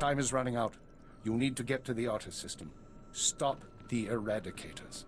Time is running out. You need to get to the auto system. Stop the Eradicators.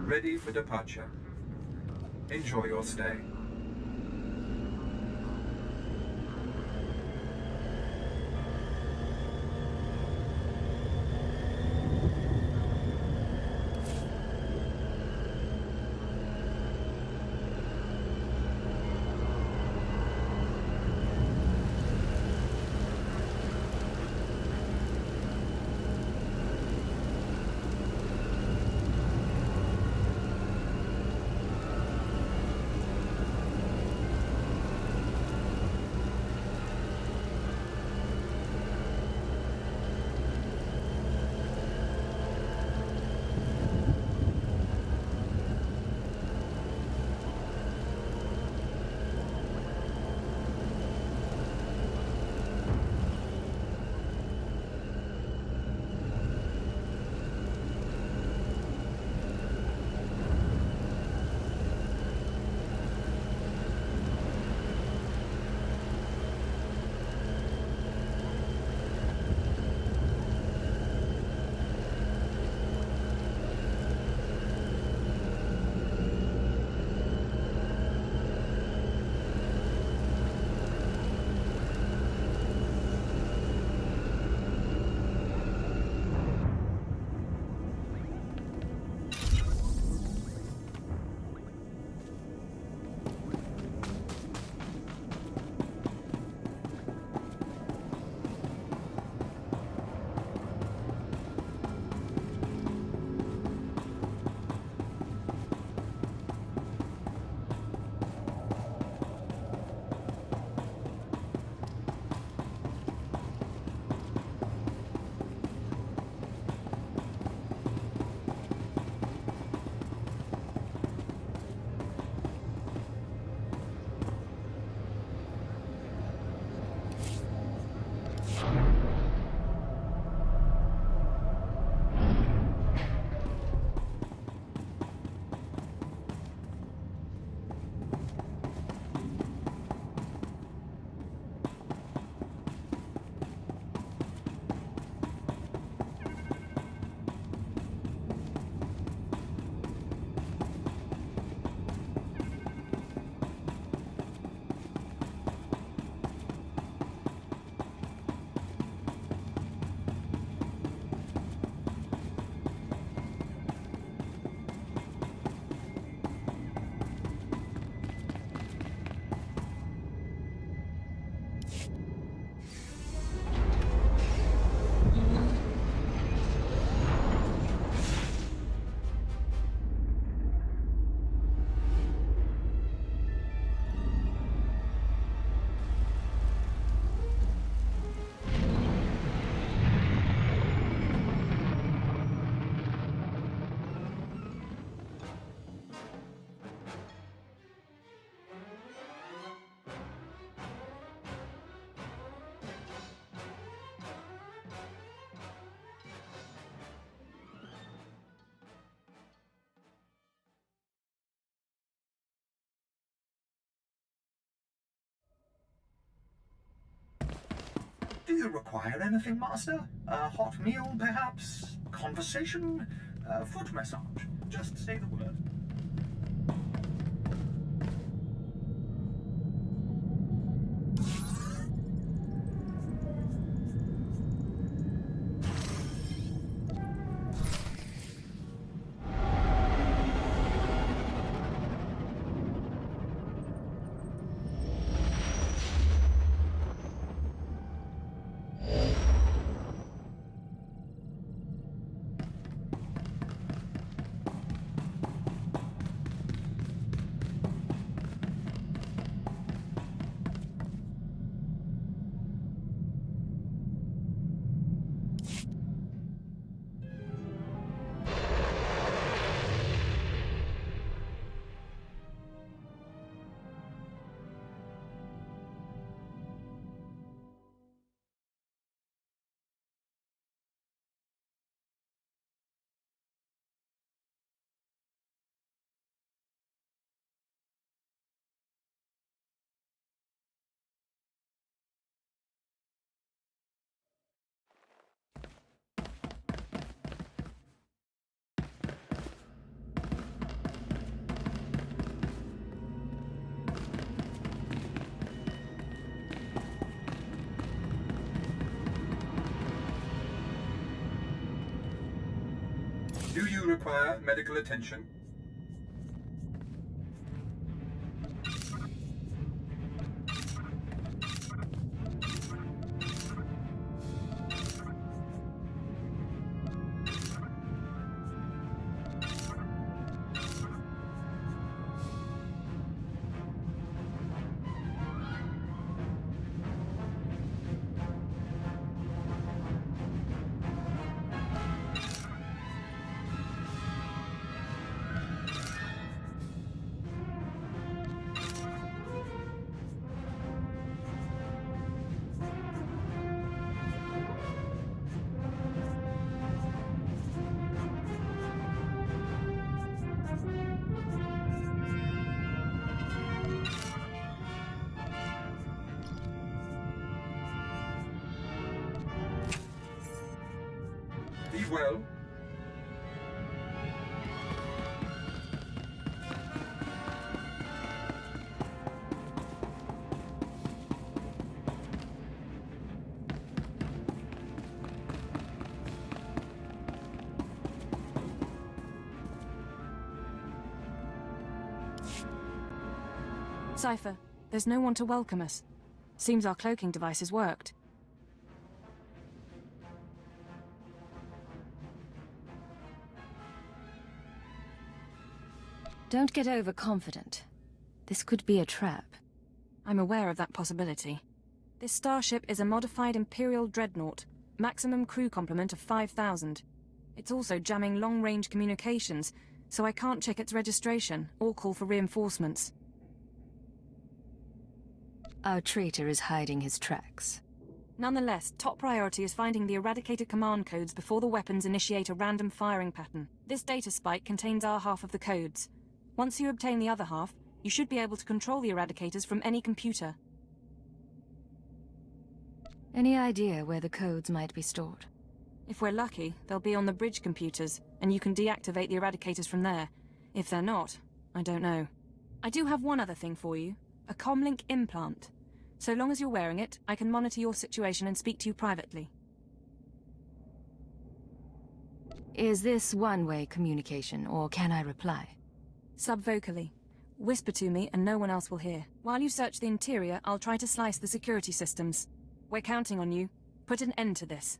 Ready for departure. Enjoy your stay. Do you require anything, Master? A hot meal, perhaps? Conversation? Foot massage. Just say the word. Do you require medical attention? Be well. Cypher, there's no one to welcome us. Seems our cloaking devices worked. Don't get overconfident. This could be a trap. I'm aware of that possibility. This starship is a modified Imperial Dreadnought, maximum crew complement of 5,000. It's also jamming long-range communications, so I can't check its registration or call for reinforcements. Our traitor is hiding his tracks. Nonetheless, top priority is finding the Eradicator command codes before the weapons initiate a random firing pattern. This data spike contains our half of the codes. Once you obtain the other half, you should be able to control the Eradicators from any computer. Any idea where the codes might be stored? If we're lucky, they'll be on the bridge computers, and you can deactivate the Eradicators from there. If they're not, I don't know. I do have one other thing for you. A comlink implant. So long as you're wearing it, I can monitor your situation and speak to you privately. Is this one-way communication, or can I reply? Subvocally. Whisper to me and no one else will hear. While you search the interior, I'll try to slice the security systems. We're counting on you. Put an end to this.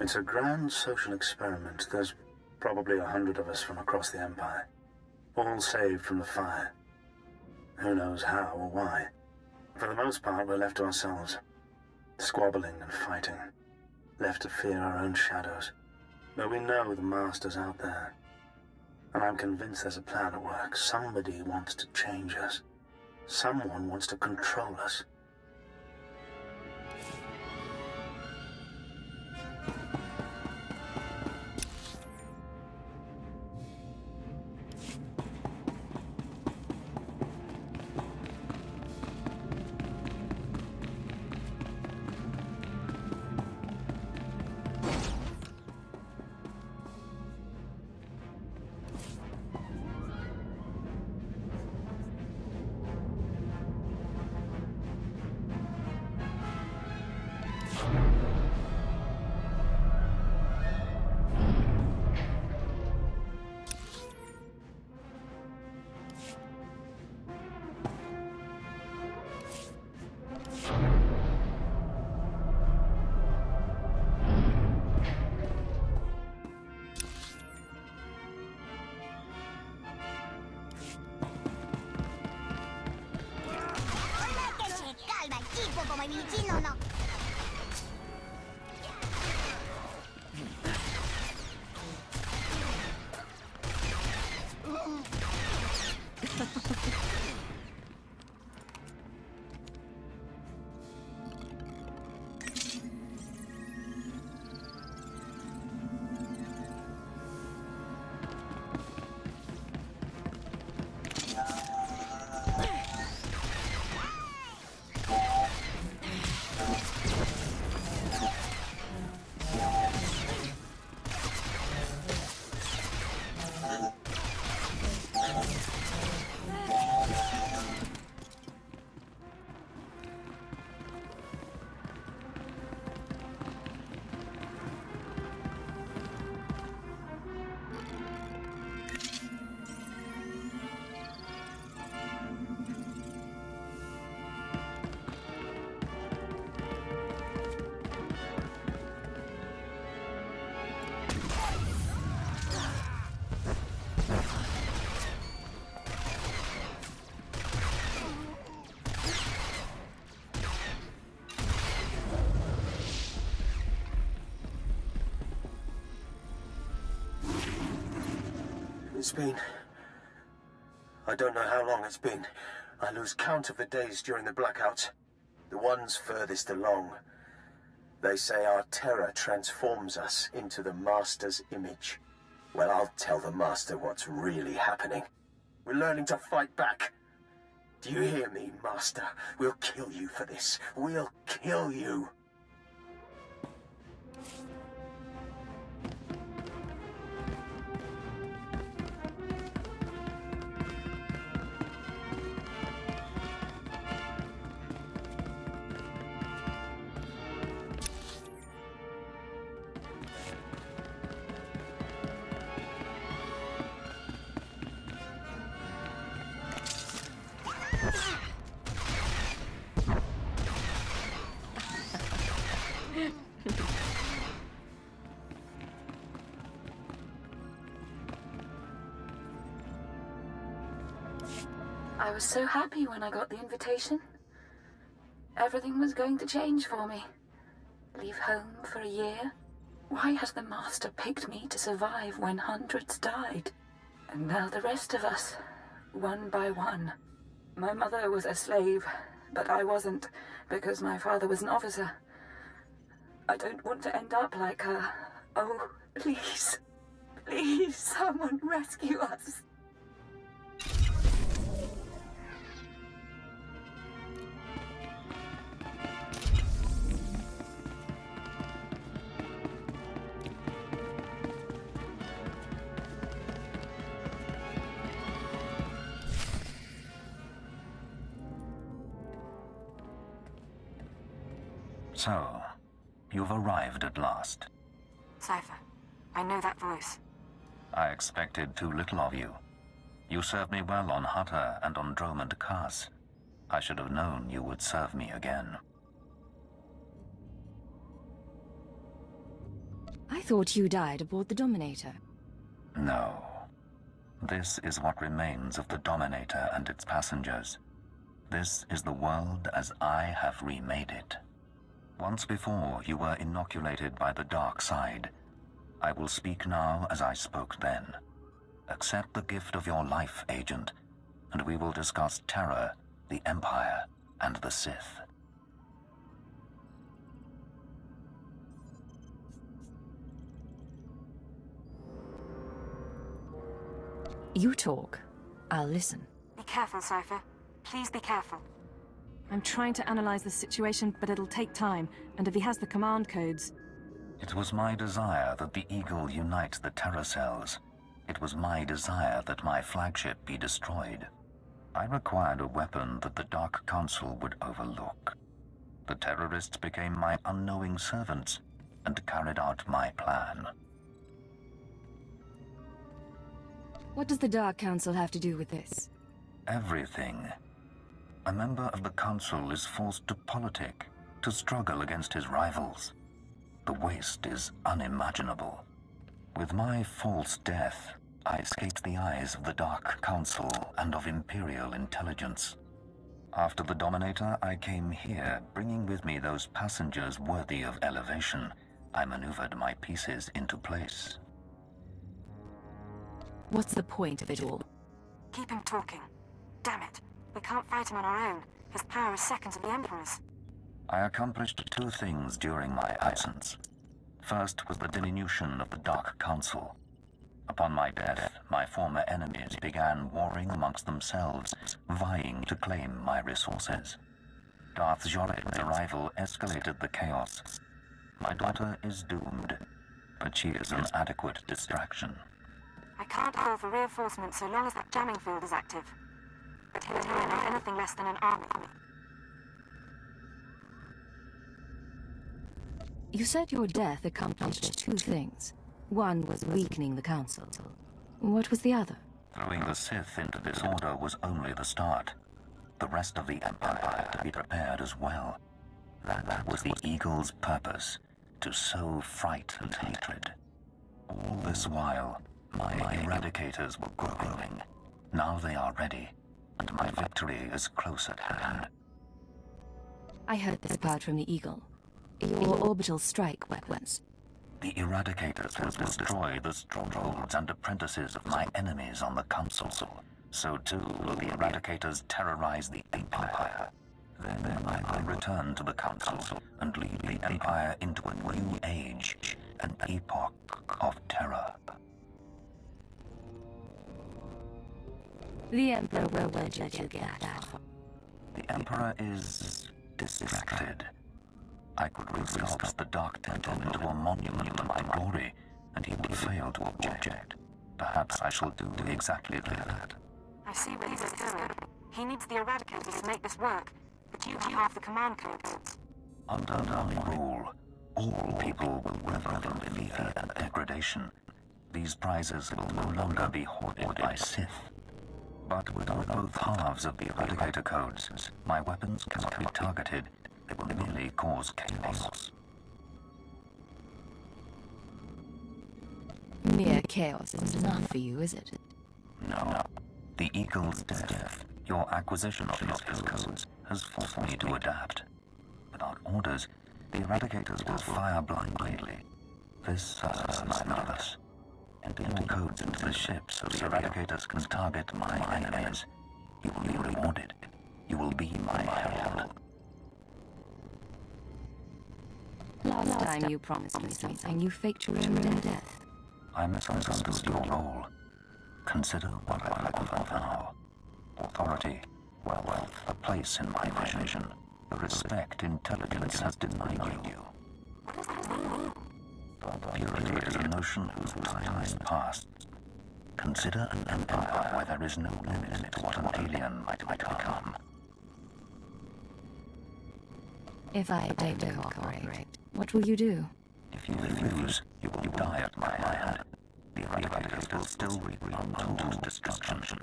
It's a grand social experiment. There's probably 100 of us from across the Empire, all saved from the fire. Who knows how or why. For the most part, we're left to ourselves, squabbling and fighting, left to fear our own shadows. But we know the Master's out there. And I'm convinced there's a plan at work. Somebody wants to change us. Someone wants to control us. Como mi chino, no. It's been... I don't know how long it's been. I lose count of the days during the blackouts. The ones furthest along. They say our terror transforms us into the Master's image. Well, I'll tell the Master what's really happening. We're learning to fight back. Do you hear me, Master? We'll kill you for this. We'll kill you. I was so happy when I got the invitation. Everything was going to change for me. Leave home for a year? Why has the Master picked me to survive when hundreds died? And now the rest of us, one by one. My mother was a slave, but I wasn't, because my father was an officer. I don't want to end up like her. Oh, please. Please, someone rescue us. So, you've arrived at last. Cypher, I know that voice. I expected too little of you. You served me well on Hutter and on Dromund Kaas. I should have known you would serve me again. I thought you died aboard the Dominator. No. This is what remains of the Dominator and its passengers. This is the world as I have remade it. Once before, you were inoculated by the dark side. I will speak now as I spoke then. Accept the gift of your life, Agent, and we will discuss Terra, the Empire, and the Sith. You talk. I'll listen. Be careful, Cypher. Please be careful. I'm trying to analyze the situation, but it'll take time, and if he has the command codes... It was my desire that the Eagle unite the Terra cells. It was my desire that my flagship be destroyed. I required a weapon that the Dark Council would overlook. The terrorists became my unknowing servants and carried out my plan. What does the Dark Council have to do with this? Everything. A member of the Council is forced to politic, to struggle against his rivals. The waste is unimaginable. With my false death, I escaped the eyes of the Dark Council and of Imperial intelligence. After the Dominator, I came here, bringing with me those passengers worthy of elevation. I maneuvered my pieces into place. What's the point of it all? Keep him talking. Damn it. We can't fight him on our own. His power is second to the Emperor's. I accomplished two things during my absence. First was the diminution of the Dark Council. Upon my death, my former enemies began warring amongst themselves, vying to claim my resources. Darth Jorek's arrival escalated the chaos. My daughter is doomed, but she is an adequate distraction. I can't call for reinforcements so long as that jamming field is active. But here are not anything less than an army. You said your death accomplished two things. One was weakening the Council. What was the other? Throwing the Sith into disorder was only the start. The rest of the Empire had to be prepared as well. That was the Eagle's purpose, to sow fright and hatred. All this while, my eradicators were growing. Now they are ready, and my victory is close at hand. I heard this part from the Eagle. Your orbital strike weapons. The Eradicators will destroy the strongholds and apprentices of my enemies on the Council. So too will the Eradicators terrorize the Empire. Then I will return to the Council and lead the Empire into a new age, an epoch of terror. The Emperor will let you get that. The Emperor is distracted. I could resculpt the Dark Temple into a monument to my glory, and he would fail to object. Perhaps I shall do exactly that. I see what he's doing. He needs the Eradicators to make this work, but you have the command codes. Under my rule, all people will revel in fear and degradation. These prizes will no longer be hoarded by Sith. But without both halves of the Eradicator codes, my weapons cannot be targeted. They will merely cause chaos. Mere chaos isn't enough for you, is it? No. The Eagle's death, your acquisition of these codes, has forced me to adapt. Without orders, the Eradicators will fire blindly. This serves none of us. Enter your codes into the ship so the Eradicators can target my enemies. You will be rewarded. You will be my herald. Last time you promised me something, you faked your own death. I misunderstood your role. Consider what I offer now. Authority, wealth, a place in my vision. The respect intelligence has denied you. Purity is a notion whose time is past. Consider an empire where there is no limit to what an alien might become. If I don't cooperate, what will you do? If you refuse, you will die at my hand. The Eradicators will still reap untold destruction.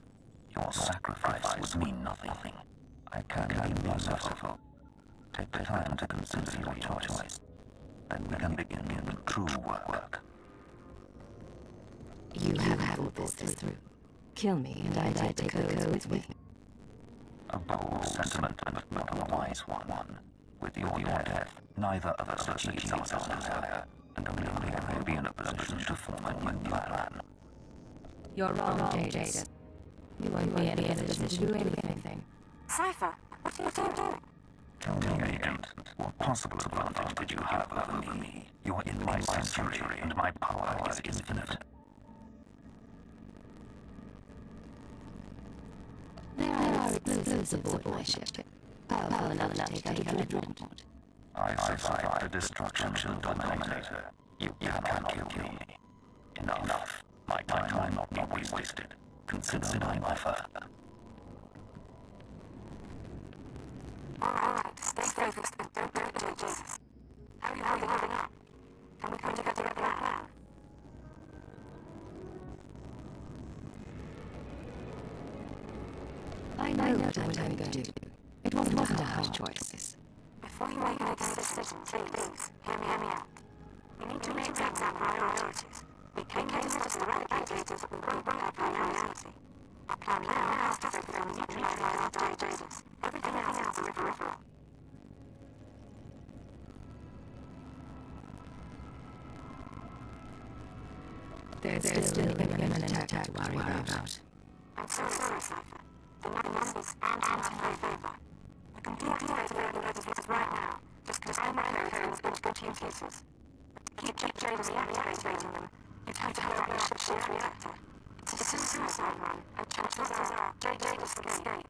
Your sacrifice would mean nothing. I can be merciful. Take the time to consider your choice. Then we can begin the true work. You have thought this through. Kill me, and I take the codes with me. A bold sentiment, but not a wise one. With your death, neither of us achieves our desire, and only I will be in a position to form a new plan. You're wrong, Jadis. You won't be in a position to do anything. Cypher, what are you doing? Tell me, Agent, what possible advantage did you have over me? You're in my sanctuary, and my power is infinite. There are explosives aboard my ship, powerful enough to take out a dreadnought. I survived the destruction of the Dominator. You cannot kill me. Enough. My time will not be wasted. Consider my offer. Alright, stay focused and don't let the Jesus. How are you holding up? Can we come together now? I know what I'm going to do. It wasn't a hard choice. Before you make any decision, please, hear me out. We need to re-examine our priorities. We came to this eradicated and bring our plan reality. Our plan now is to focus on neutralizing our Jesus. Everything else is peripheral. There's still an imminent attack to worry about. I'm so sorry, Cypher. The numbers aren't in my favor. We can deactivate the regulators right now. Just design my codes into good uses. Keep Jadis reactivating them. You'd have to help your ship's reactor. It's a suicide run, and chances are Jadis will escape.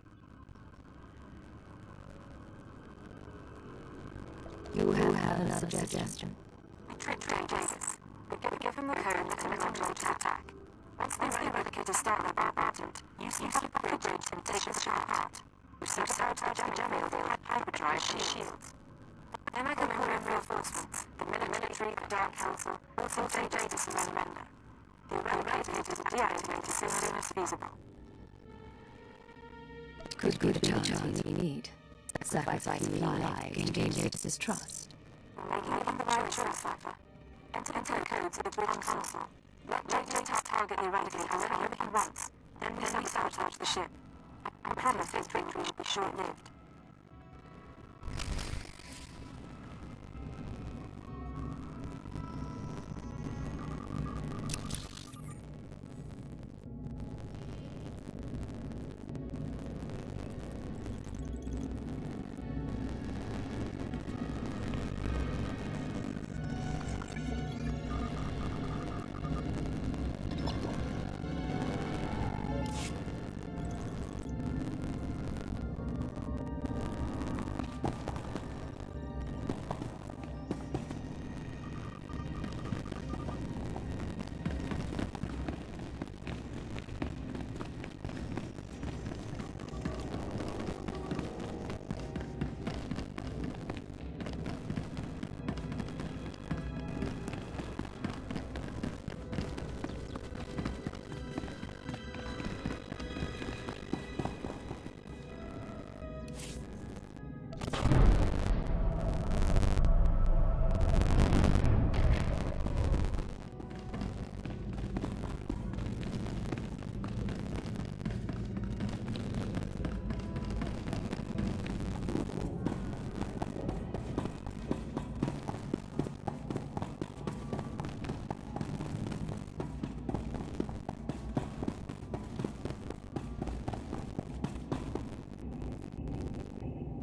You have another suggestion. We trick Jadis. We give him the code that's enables to attack. Once the eradicators start their bombardment, you supergrade him to take the shaft out. We sabotage the general hyperdrive shields. Then I can call in reinforcements. The military, the Dark Council, also take Jadis and surrender. The eradicators will deactivate as soon as feasible. Could be the chance we need. Sacrificing life to gain Jadis' trust. We're making the right choice, Cypher. Enter the codes of the Bridge Council. Let Jadis target the eradicator however he wants. Then we sabotage the ship. I promise his victory should be short-lived.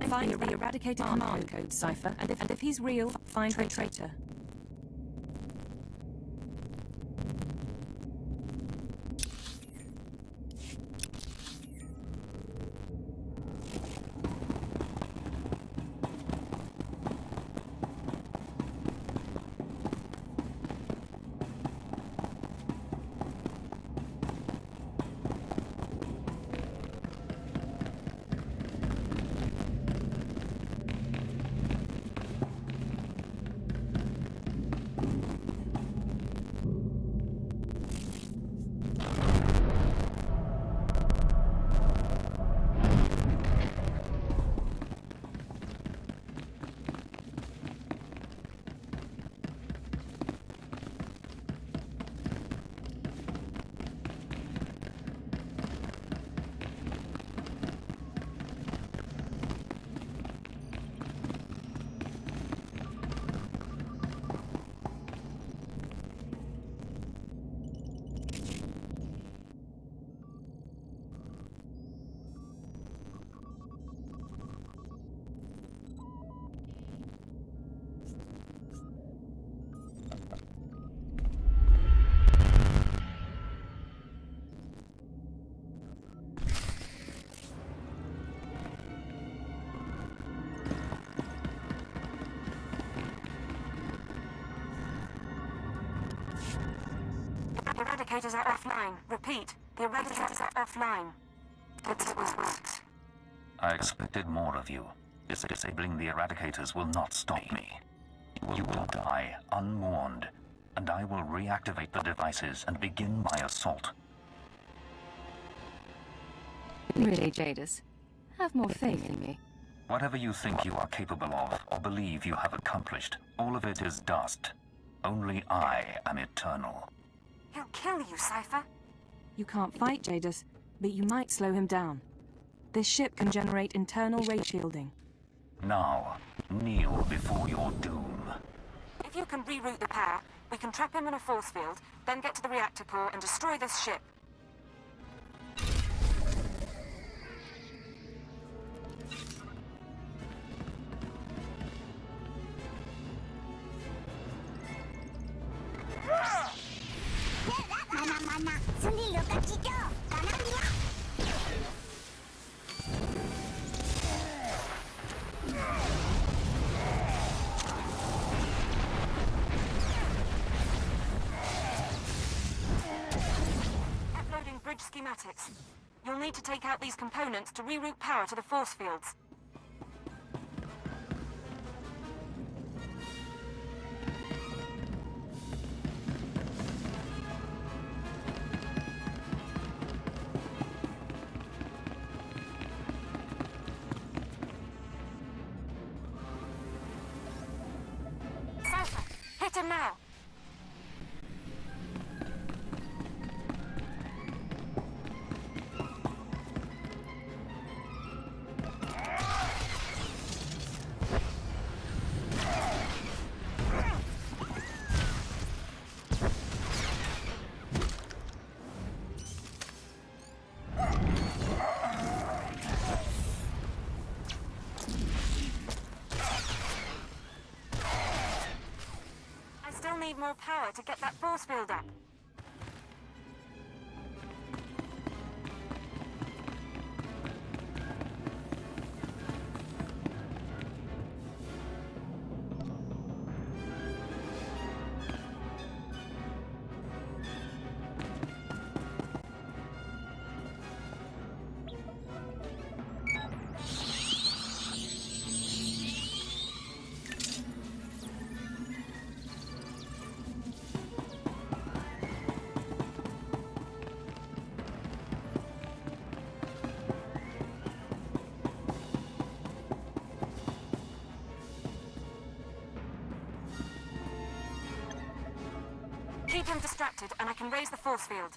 Find the eradicated command code, Cypher, and if he's real, find traitor. eradicators are offline. Repeat, the eradicators are offline. That's what works. I expected more of you. Disabling the eradicators will not stop me. You will die unmourned, and I will reactivate the devices and begin my assault. Really, Jadis? Have more faith in me. Whatever you think you are capable of, or believe you have accomplished, all of it is dust. Only I am eternal. He'll kill you, Cypher. You can't fight Jadis, but you might slow him down. This ship can generate internal ray shielding. Now, kneel before your doom. If you can reroute the power, we can trap him in a force field, then get to the reactor core and destroy this ship. Uploading bridge schematics. You'll need to take out these components to reroute power to the force fields. Cypher, hit him now! I still need more power to get that force field up. Keep him distracted, and I can raise the force field.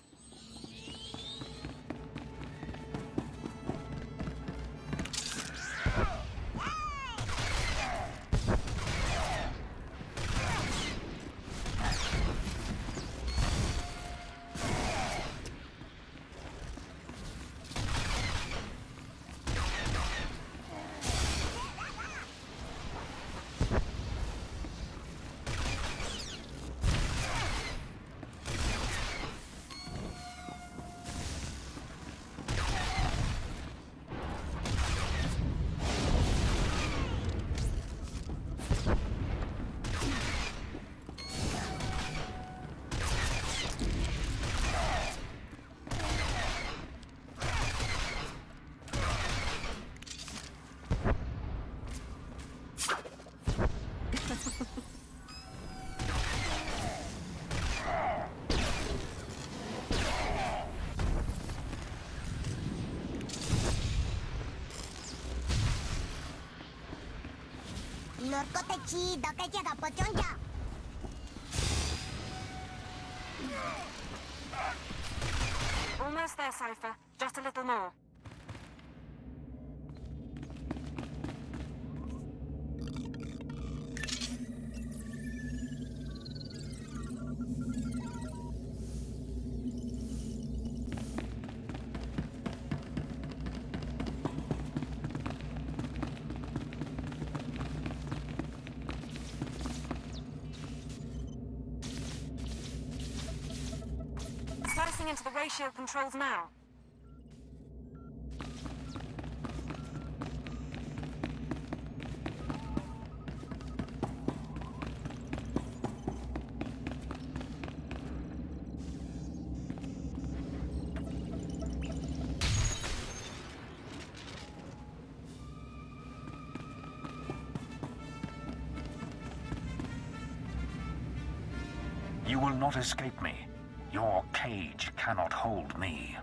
Almost there, Cypher. Just a little more. Slicing into the ratio controls now. You will not escape me. Your cage cannot hold me.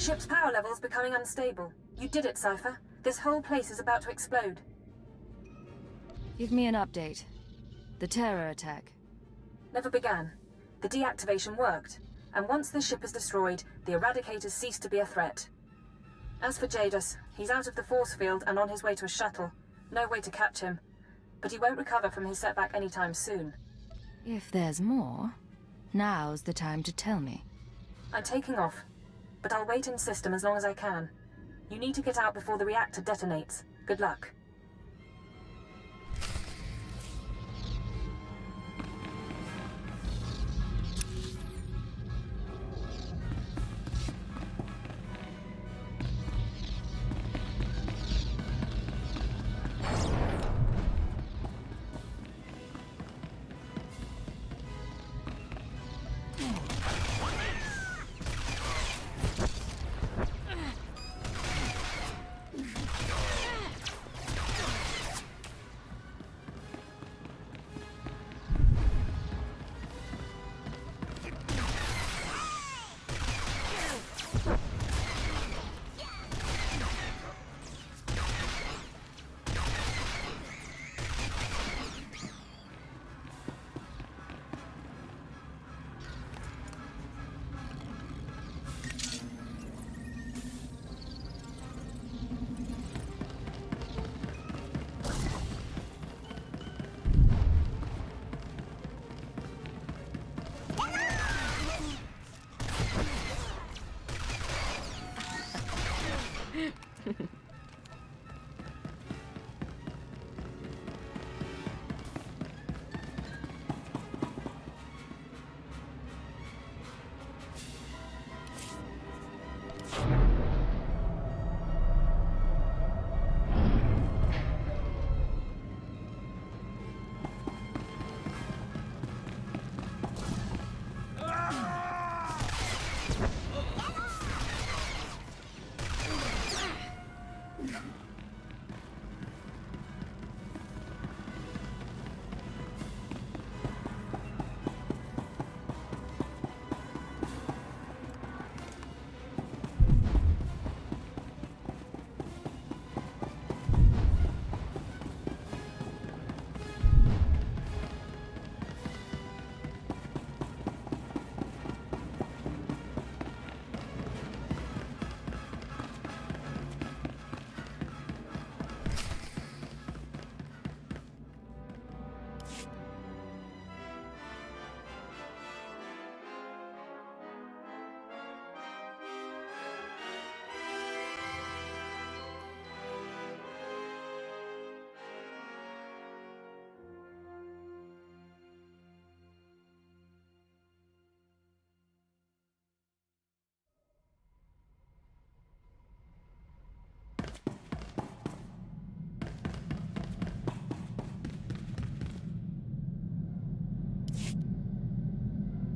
Ship's power level's becoming unstable. You did it, Cypher. This whole place is about to explode. Give me an update. The terror attack. Never began. The deactivation worked, and once the ship is destroyed, the Eradicators cease to be a threat. As for Jadis, he's out of the force field and on his way to a shuttle. No way to catch him. But he won't recover from his setback anytime soon. If there's more, now's the time to tell me. I'm taking off, but I'll wait in system as long as I can. You need to get out before the reactor detonates. Good luck.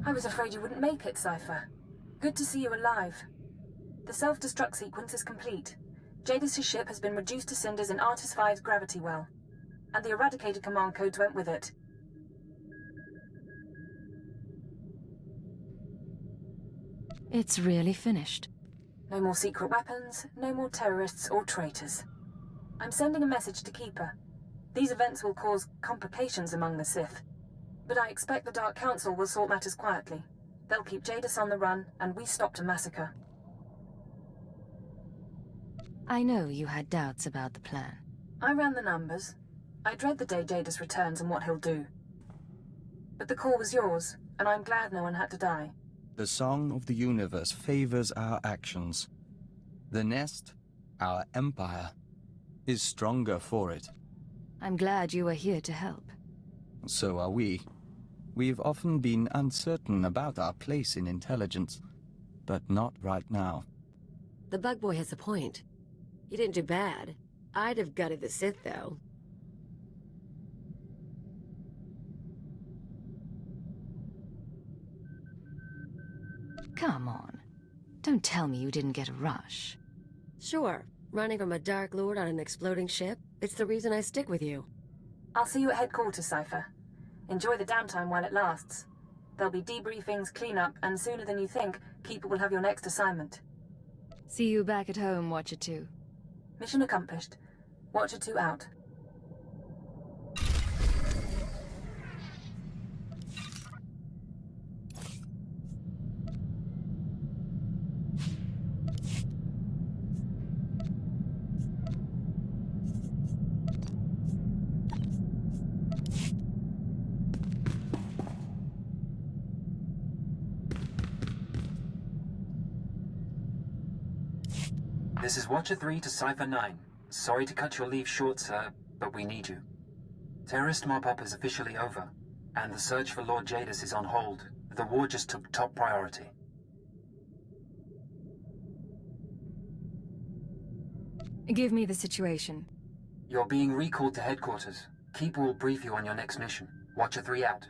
I was afraid you wouldn't make it, Cypher. Good to see you alive. The self-destruct sequence is complete. Jadis' ship has been reduced to cinders in Artis V's gravity well. And the Eradicator command codes went with it. It's really finished. No more secret weapons, no more terrorists or traitors. I'm sending a message to Keeper. These events will cause complications among the Sith. But I expect the Dark Council will sort matters quietly. They'll keep Jadis on the run, and we stopped a massacre. I know you had doubts about the plan. I ran the numbers. I dread the day Jadis returns and what he'll do. But the call was yours, and I'm glad no one had to die. The song of the universe favors our actions. The nest, our empire, is stronger for it. I'm glad you are here to help. So are we. We've often been uncertain about our place in intelligence, but not right now. The bug boy has a point. You didn't do bad. I'd have gutted the Sith, though. Come on. Don't tell me you didn't get a rush. Sure, running from a Dark Lord on an exploding ship, it's the reason I stick with you. I'll see you at headquarters, Cypher. Enjoy the downtime while it lasts. There'll be debriefings, cleanup, and sooner than you think, Keeper will have your next assignment. See you back at home, Watcher 2. Mission accomplished. Watcher 2 out. This is Watcher 3 to Cypher 9. Sorry to cut your leave short, sir, but we need you. Terrorist mop-up is officially over, and the search for Lord Jadis is on hold. The war just took top priority. Give me the situation. You're being recalled to headquarters. Keep will brief you on your next mission. Watcher 3 out.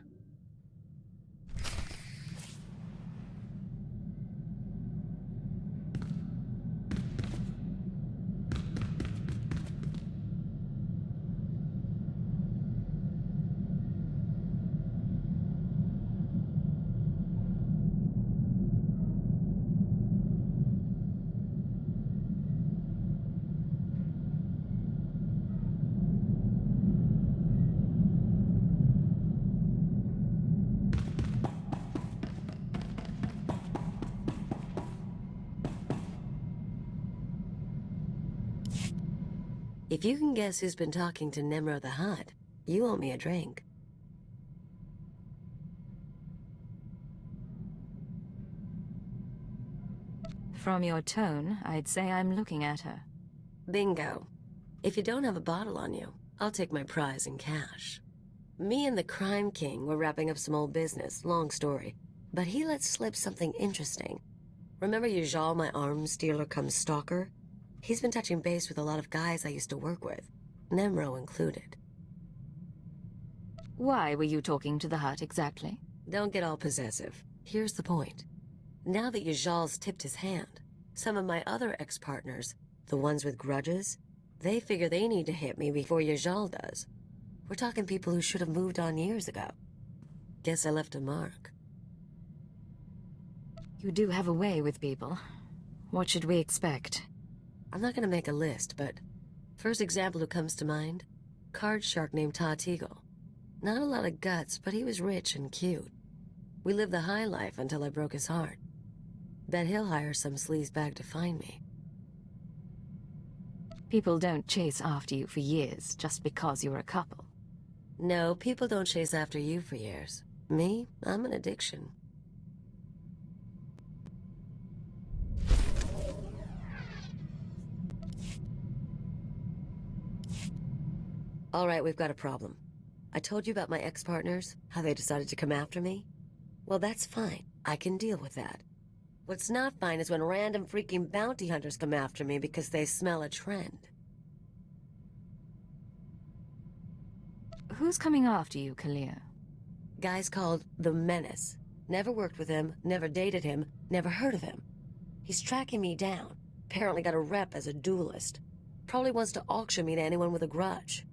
If you can guess who's been talking to Nemro the Hutt, you owe me a drink. From your tone, I'd say I'm looking at her. Bingo. If you don't have a bottle on you, I'll take my prize in cash. Me and the Crime King were wrapping up some old business, long story. But he let slip something interesting. Remember Yajal, my arms dealer cum stalker? He's been touching base with a lot of guys I used to work with, Nemro included. Why were you talking to the Hutt exactly? Don't get all possessive. Here's the point. Now that Yajal's tipped his hand, some of my other ex-partners, the ones with grudges, they figure they need to hit me before Yajal does. We're talking people who should have moved on years ago. Guess I left a mark. You do have a way with people. What should we expect? I'm not gonna make a list, but first example who comes to mind, card shark named Todd Eagle. Not a lot of guts, but he was rich and cute. We lived the high life until I broke his heart. Bet he'll hire some sleazebag to find me. People don't chase after you for years just because you're a couple. No, people don't chase after you for years. Me, I'm an addiction. All right, we've got a problem. I told you about my ex-partners, how they decided to come after me? Well, that's fine. I can deal with that. What's not fine is when random freaking bounty hunters come after me because they smell a trend. Who's coming after you, Kalia? Guy's called the Menace. Never worked with him, never dated him, never heard of him. He's tracking me down. Apparently got a rep as a duelist. Probably wants to auction me to anyone with a grudge.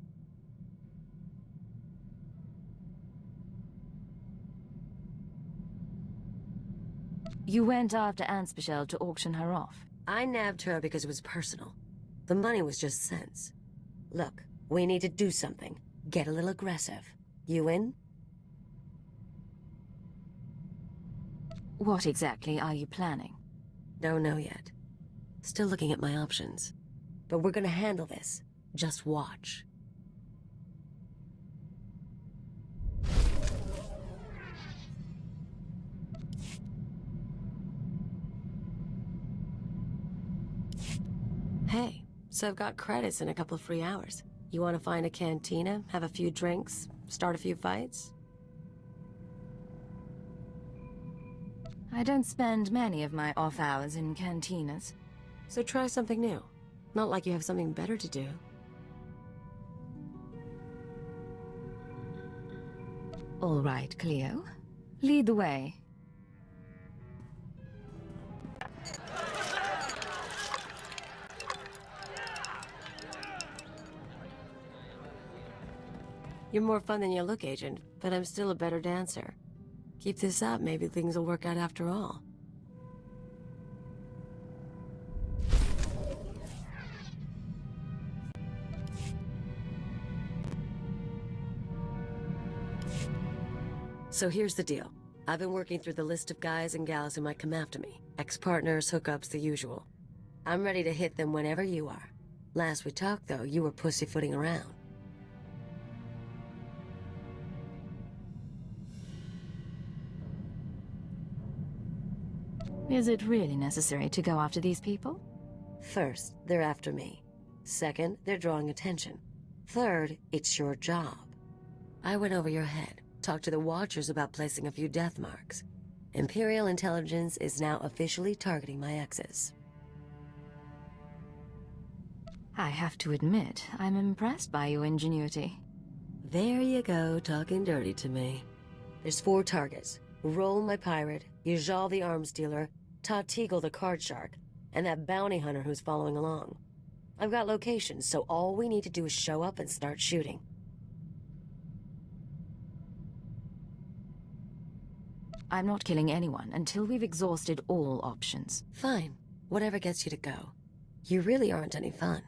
You went after Anspeciel to auction her off. I nabbed her because it was personal. The money was just cents. Look, we need to do something. Get a little aggressive. You in? What exactly are you planning? Don't know yet. Still looking at my options. But we're gonna handle this. Just watch. Hey, so I've got credits and a couple of free hours. You want to find a cantina, have a few drinks, start a few fights? I don't spend many of my off hours in cantinas. So try something new. Not like you have something better to do. All right, Cleo. Lead the way. You're more fun than you look, Agent, but I'm still a better dancer. Keep this up, maybe things will work out after all. So here's the deal. I've been working through the list of guys and gals who might come after me. Ex-partners, hookups, the usual. I'm ready to hit them whenever you are. Last we talked, though, you were pussyfooting around. Is it really necessary to go after these people? First, they're after me. Second, they're drawing attention. Third, it's your job. I went over your head, talked to the Watchers about placing a few death marks. Imperial intelligence is now officially targeting my exes. I have to admit, I'm impressed by your ingenuity. There you go, talking dirty to me. There's 4 targets. Roll my pirate, Yajal the arms dealer, Todd Teagle the card shark, and that bounty hunter who's following along. I've got locations, so all we need to do is show up and start shooting. I'm not killing anyone until we've exhausted all options. Fine. Whatever gets you to go. You really aren't any fun.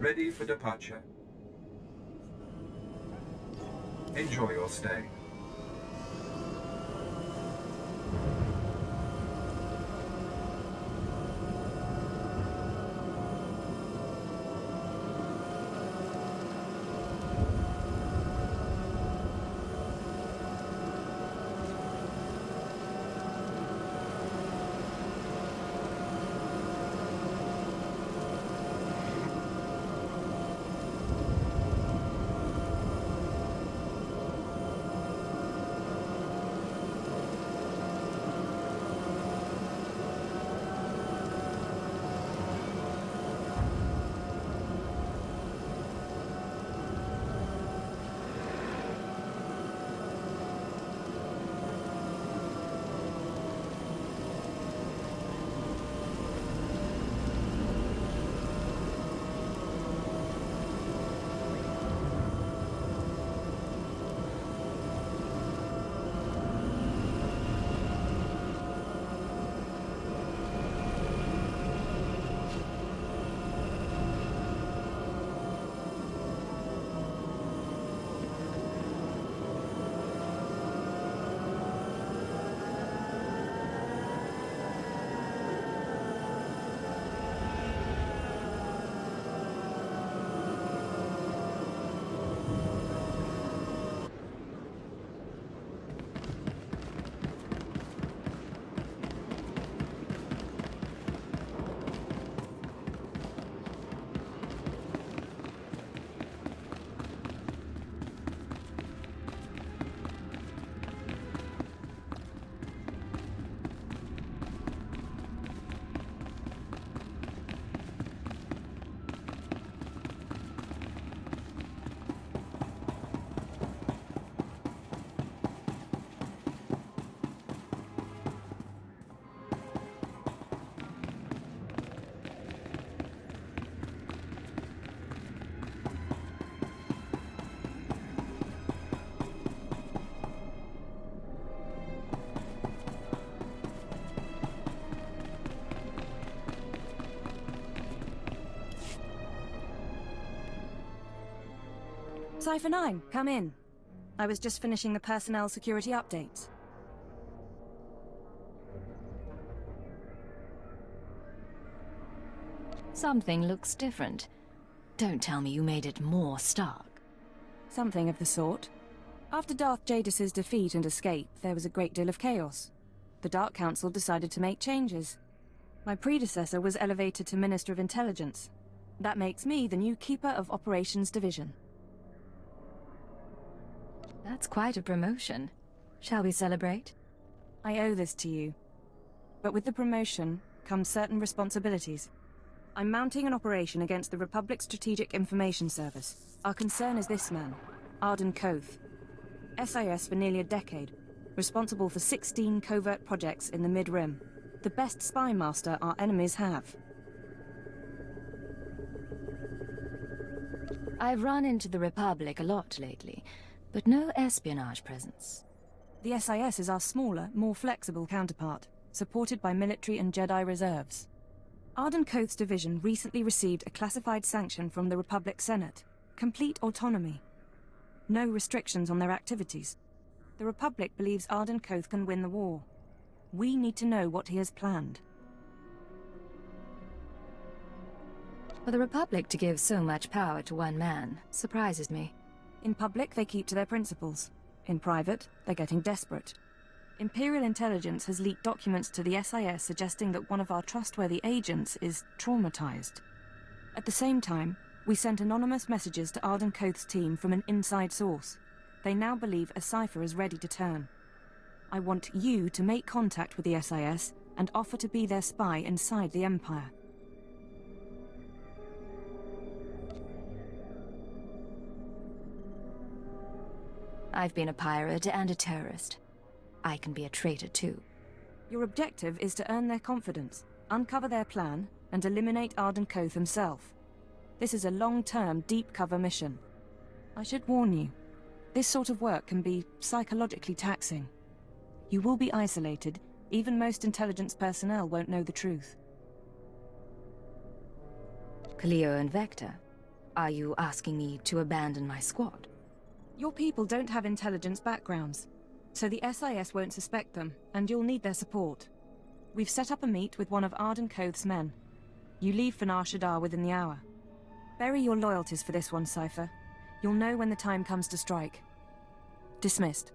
Ready for departure. Enjoy your stay. Cypher 9, come in. I was just finishing the personnel security updates. Something looks different. Don't tell me you made it more stark. Something of the sort. After Darth Jadis's defeat and escape, there was a great deal of chaos. The Dark Council decided to make changes. My predecessor was elevated to Minister of Intelligence. That makes me the new Keeper of Operations Division. That's quite a promotion. Shall we celebrate? I owe this to you. But with the promotion comes certain responsibilities. I'm mounting an operation against the Republic Strategic Information Service. Our concern is this man, Arden Koth. SIS for nearly a decade, responsible for 16 covert projects in the Mid-Rim. The best spy master our enemies have. I've run into the Republic a lot lately, but no espionage presence. The SIS is our smaller, more flexible counterpart, supported by military and Jedi reserves. Arden Koth's division recently received a classified sanction from the Republic Senate. Complete autonomy. No restrictions on their activities. The Republic believes Arden Koth can win the war. We need to know what he has planned. For the Republic to give so much power to one man surprises me. In public, they keep to their principles. In private, they're getting desperate. Imperial intelligence has leaked documents to the SIS suggesting that one of our trustworthy agents is traumatized. At the same time, we sent anonymous messages to Arden Koth's team from an inside source. They now believe a cipher is ready to turn. I want you to make contact with the SIS and offer to be their spy inside the Empire. I've been a pirate and a terrorist. I can be a traitor too. Your objective is to earn their confidence, uncover their plan, and eliminate Arden Koth himself. This is a long-term, deep-cover mission. I should warn you, this sort of work can be psychologically taxing. You will be isolated. Even most intelligence personnel won't know the truth. Cleo and Vector, are you asking me to abandon my squad? Your people don't have intelligence backgrounds, so the SIS won't suspect them, and you'll need their support. We've set up a meet with one of Arden Koth's men. You leave for Nar Shaddaa within the hour. Bury your loyalties for this one, Cypher. You'll know when the time comes to strike. Dismissed.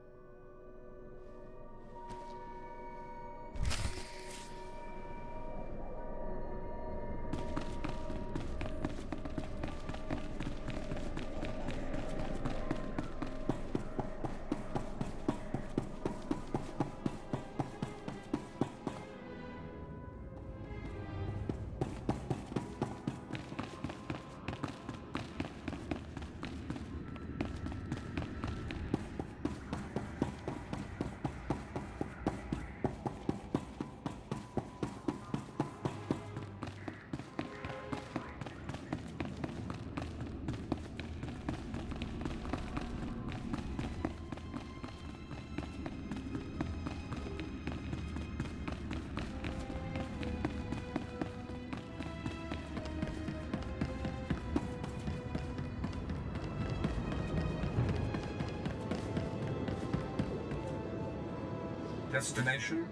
Destination?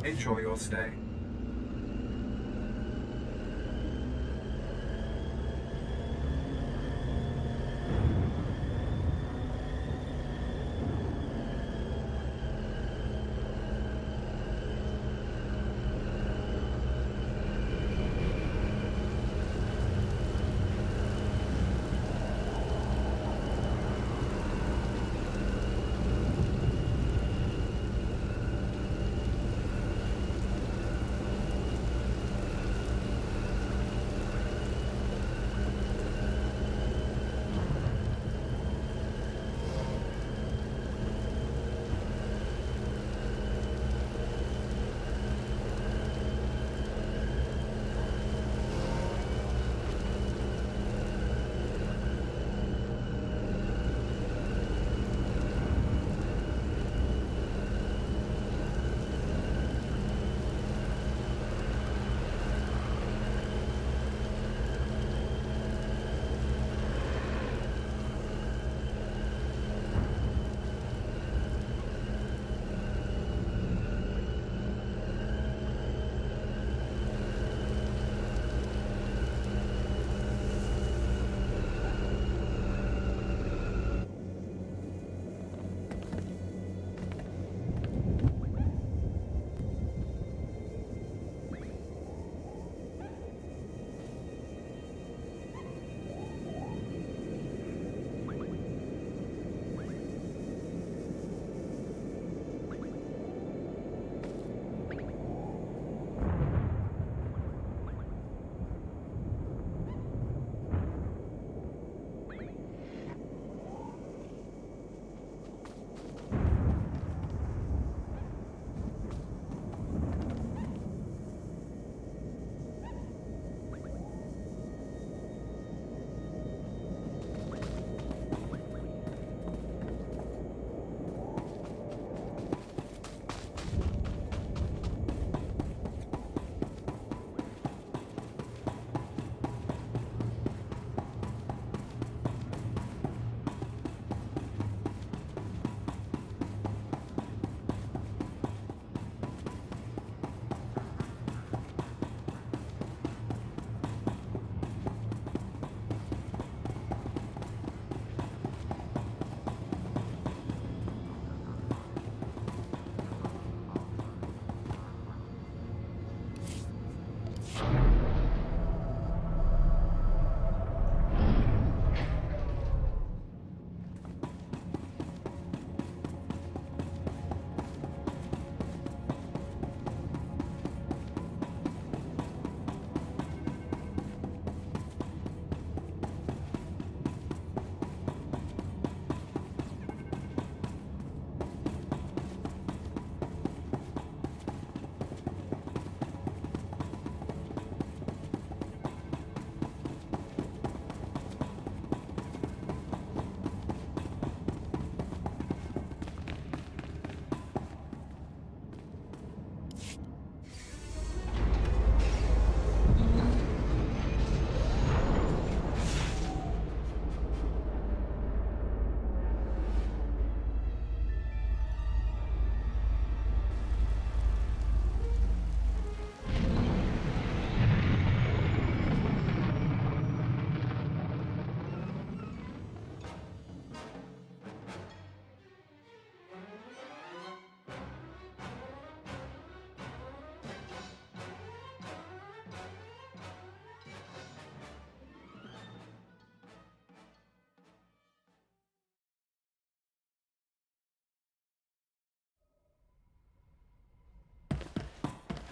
Enjoy your stay.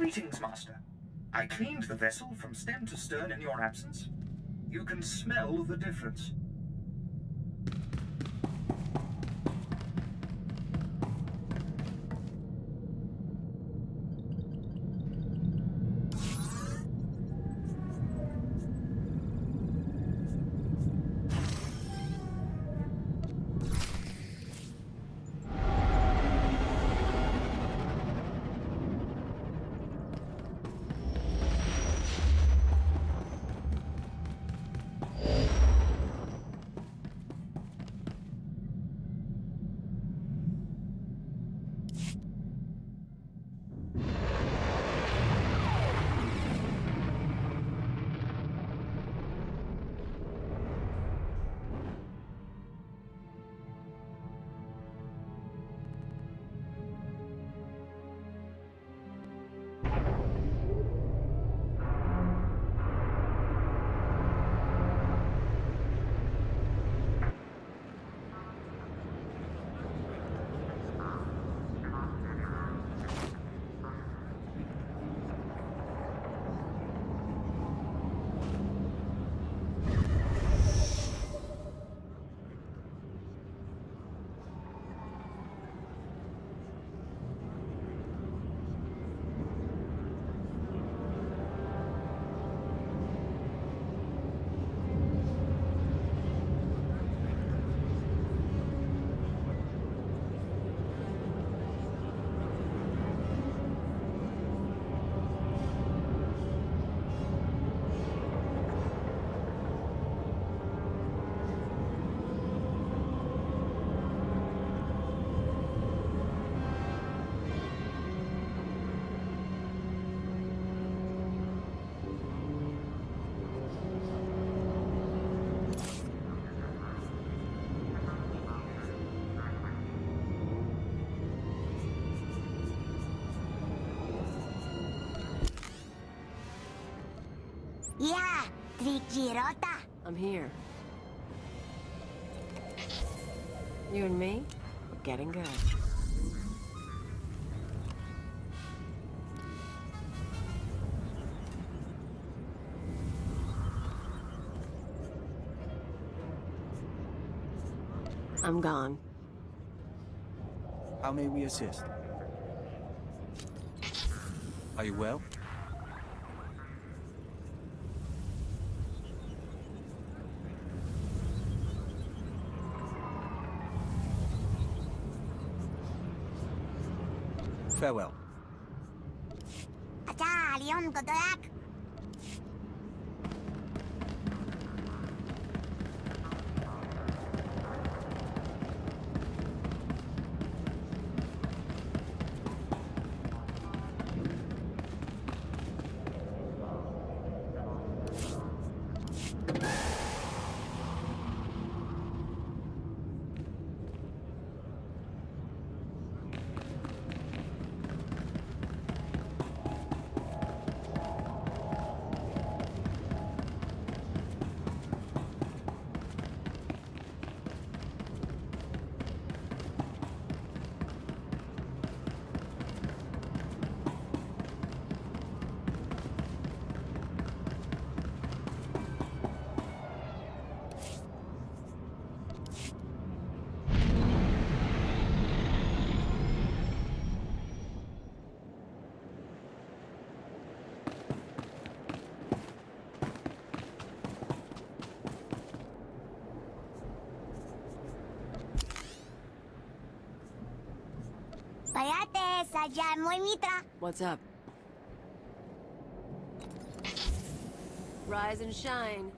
Greetings, Master. I cleaned the vessel from stem to stern in your absence. You can smell the difference. Yeah, Trikirota. I'm here. You and me? We're getting good. I'm gone. How may we assist? Are you well? Farewell. Acha, Leon Godorak. Payate, sajan moy mitra. What's up? Rise and shine.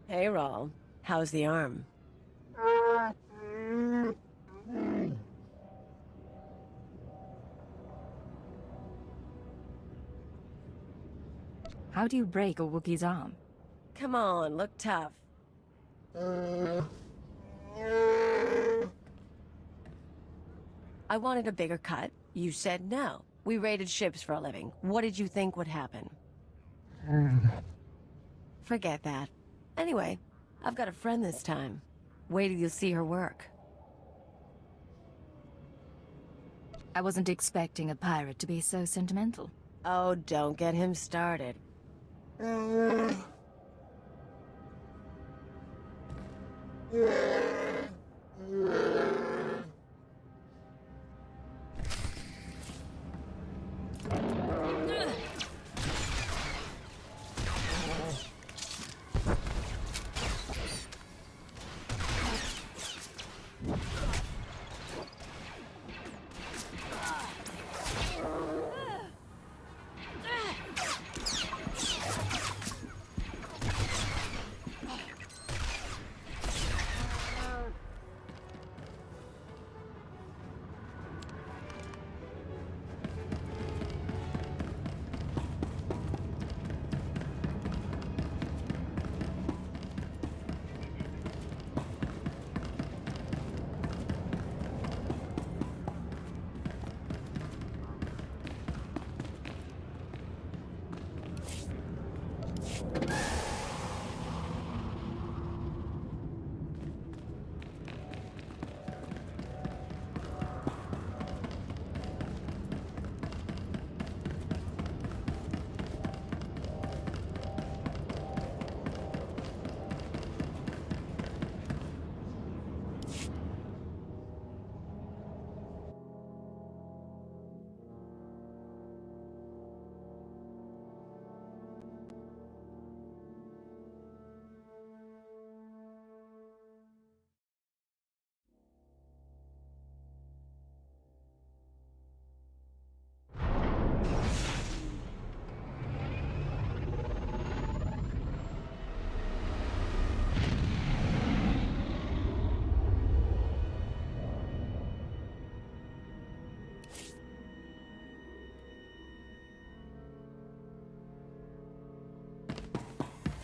Hey, Rawl. How's the arm? How do you break a Wookiee's arm? Come on, look tough. I wanted a bigger cut. You said no. We raided ships for a living. What did you think would happen? Forget that. Anyway, I've got a friend this time. Wait till you see her work. I wasn't expecting a pirate to be so sentimental. Oh, don't get him started.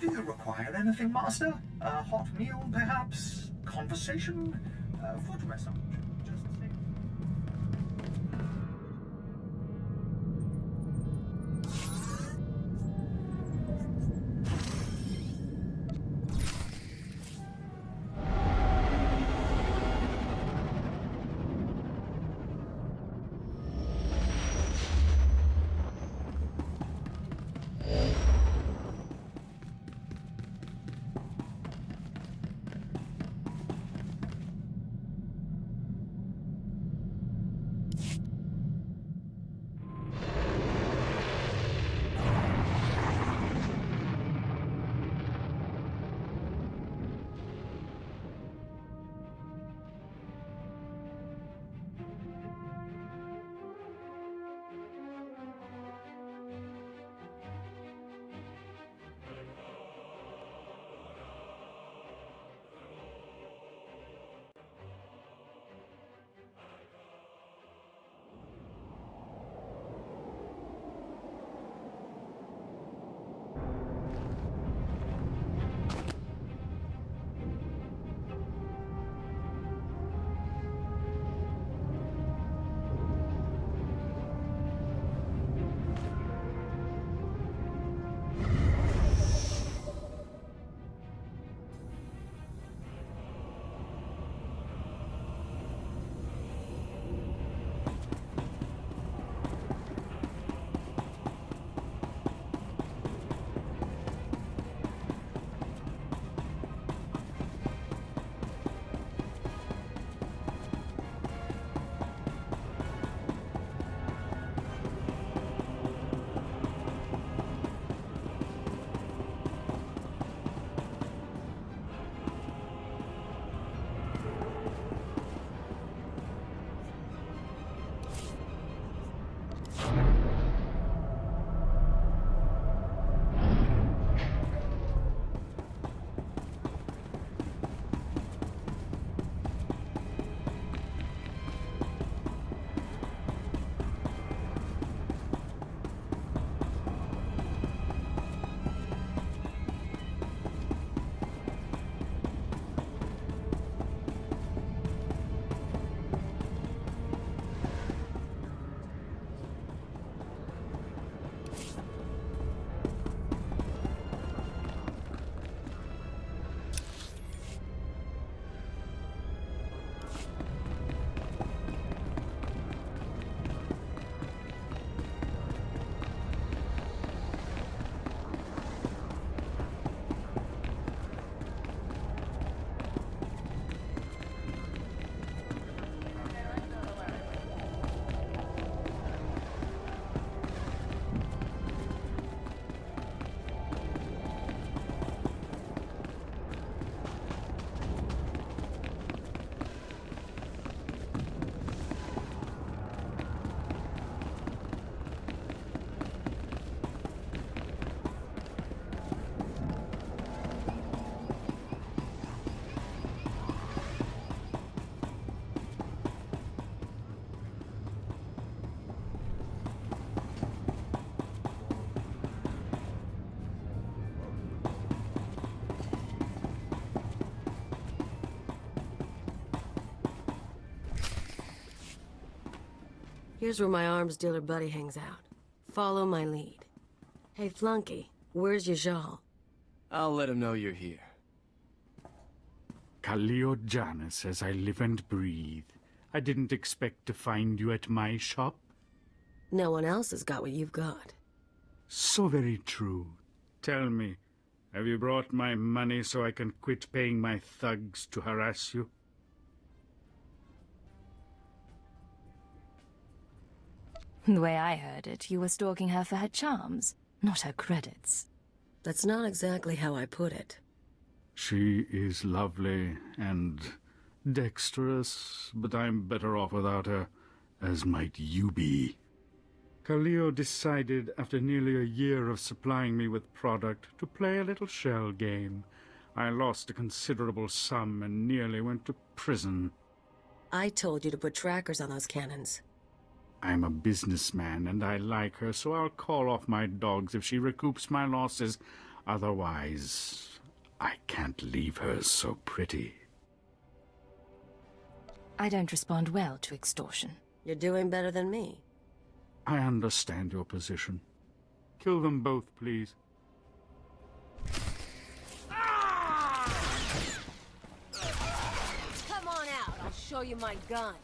Do you require anything, Master? A hot meal, perhaps? Conversation? Foot massage? Just say... Here's where my arms dealer buddy hangs out. Follow my lead. Hey, Flunky, where's your Jal? I'll let him know you're here. Kaleo Janus, as I live and breathe. I didn't expect to find you at my shop. No one else has got what you've got. So very true. Tell me, have you brought my money so I can quit paying my thugs to harass you? The way I heard it, you were stalking her for her charms, not her credits. That's not exactly how I put it. She is lovely and dexterous, but I'm better off without her, as might you be. Kaleo decided, after nearly a year of supplying me with product, to play a little shell game. I lost a considerable sum and nearly went to prison. I told you to put trackers on those cannons. I'm a businessman, and I like her, so I'll call off my dogs if she recoups my losses. Otherwise, I can't leave her so pretty. I don't respond well to extortion. You're doing better than me. I understand your position. Kill them both, please. Come on out, I'll show you my gun.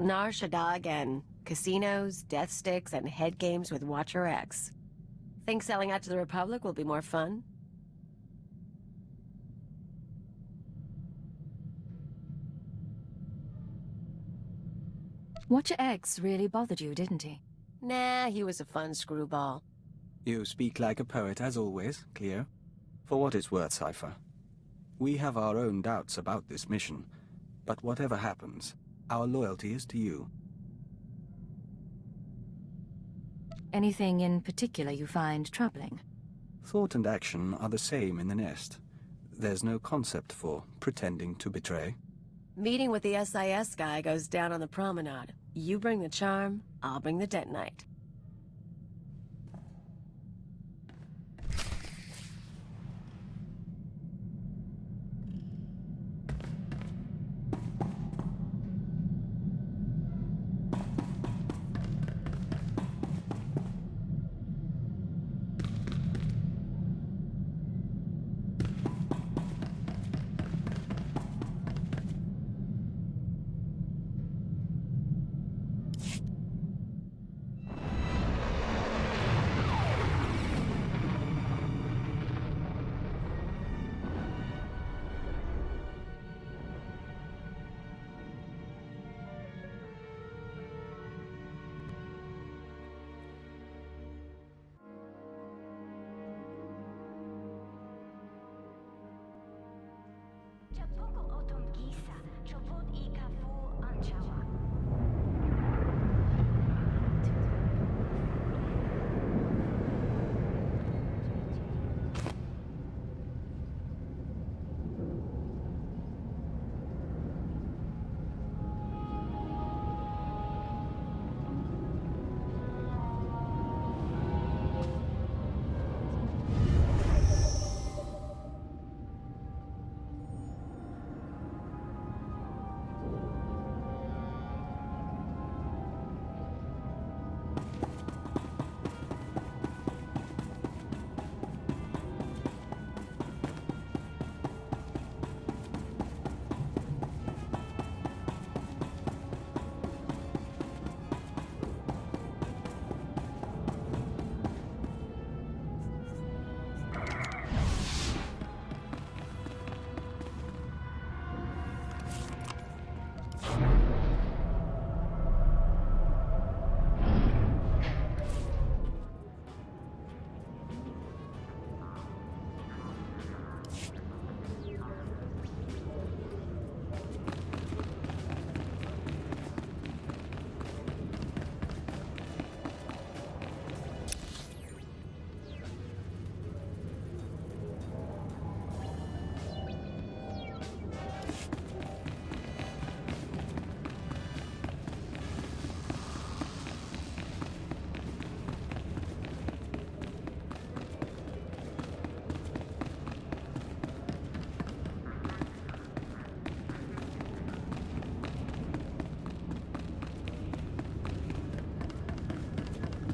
Nar Shaddaa again. Casinos, death sticks, and head games with Watcher X. Think selling out to the Republic will be more fun? Watcher X really bothered you, didn't he? Nah, he was a fun screwball. You speak like a poet as always, Cleo. For what it's worth, Cypher. We have our own doubts about this mission, but whatever happens, our loyalty is to you. Anything in particular you find troubling? Thought and action are the same in the nest. There's no concept for pretending to betray. Meeting with the SIS guy goes down on the promenade. You bring the charm, I'll bring the detonite.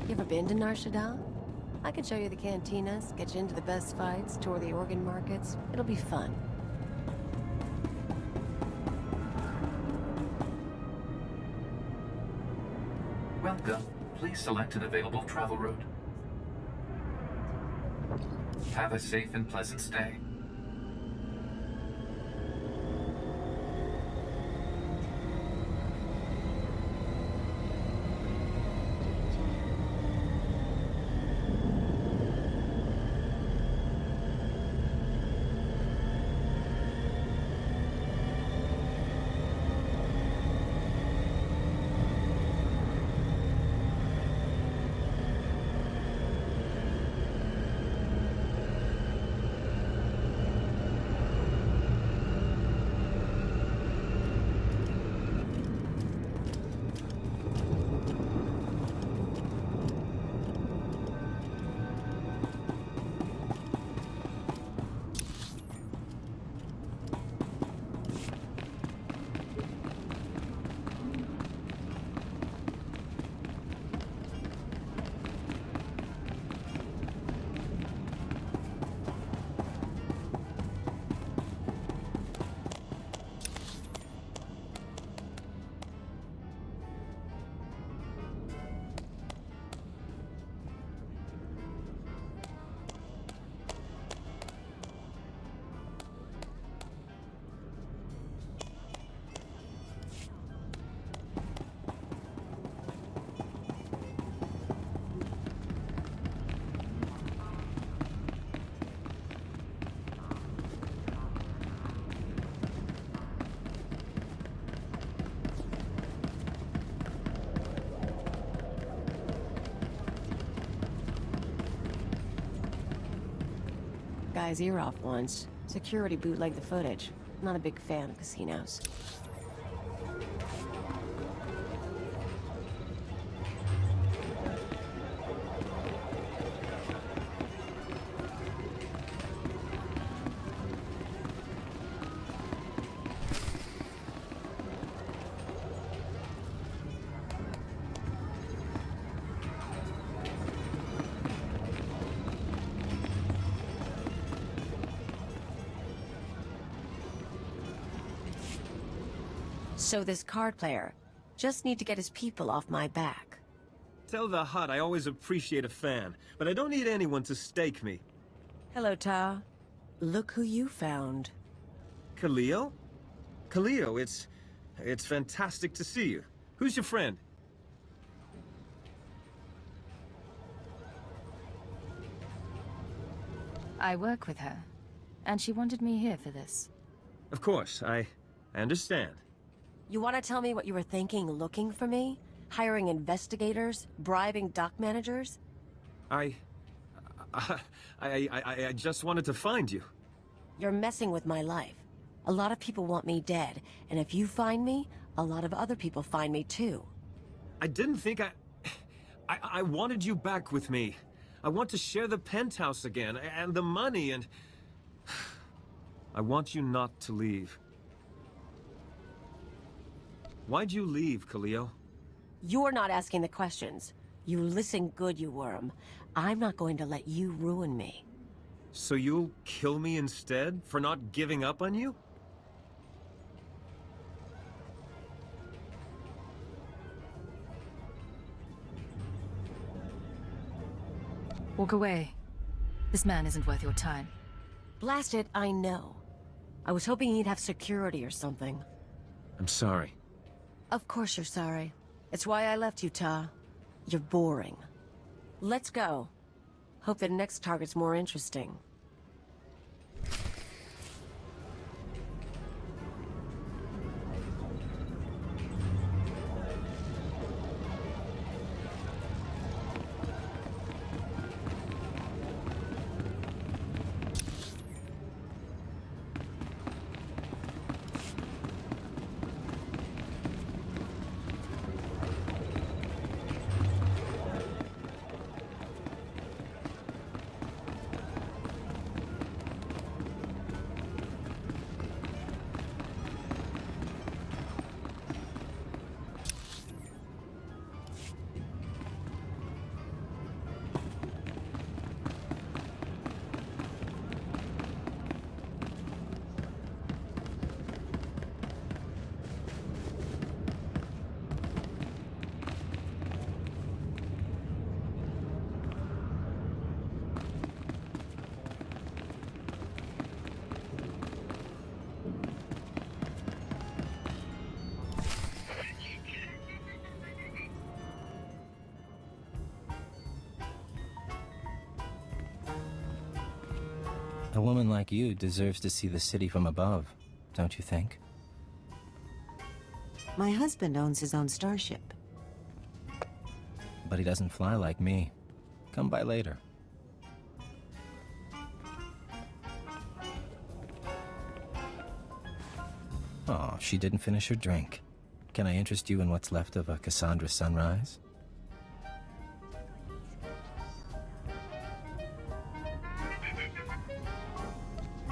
You ever been to Nar Shaddaa? I can show you the cantinas, get you into the best fights, tour the organ markets. It'll be fun. Welcome. Please select an available travel route. Have a safe and pleasant stay. guy's ear off once. Security bootlegged the footage. Not a big fan of casinos. So this card player just need to get his people off my back. Tell the Hutt I always appreciate a fan, but I don't need anyone to stake me. Hello, Ta. Look who you found. Khalil? Khalil, it's fantastic to see you. Who's your friend? I work with her, and she wanted me here for this. Of course, I understand. You want to tell me what you were thinking looking for me? Hiring investigators? Bribing dock managers? I just wanted to find you. You're messing with my life. A lot of people want me dead, and if you find me, a lot of other people find me too. I didn't think I wanted you back with me. I want to share the penthouse again, and the money, and... I want you not to leave. Why'd you leave, Khalil? You're not asking the questions. You listen good, you worm. I'm not going to let you ruin me. So you'll kill me instead, for not giving up on you? Walk away. This man isn't worth your time. Blast it, I know. I was hoping he'd have security or something. I'm sorry. Of course you're sorry. It's why I left you, Ta. You're boring. Let's go. Hope the next target's more interesting. A woman like you deserves to see the city from above, don't you think? My husband owns his own starship. But he doesn't fly like me. Come by later. Oh, she didn't finish her drink. Can I interest you in what's left of a Cassandra sunrise?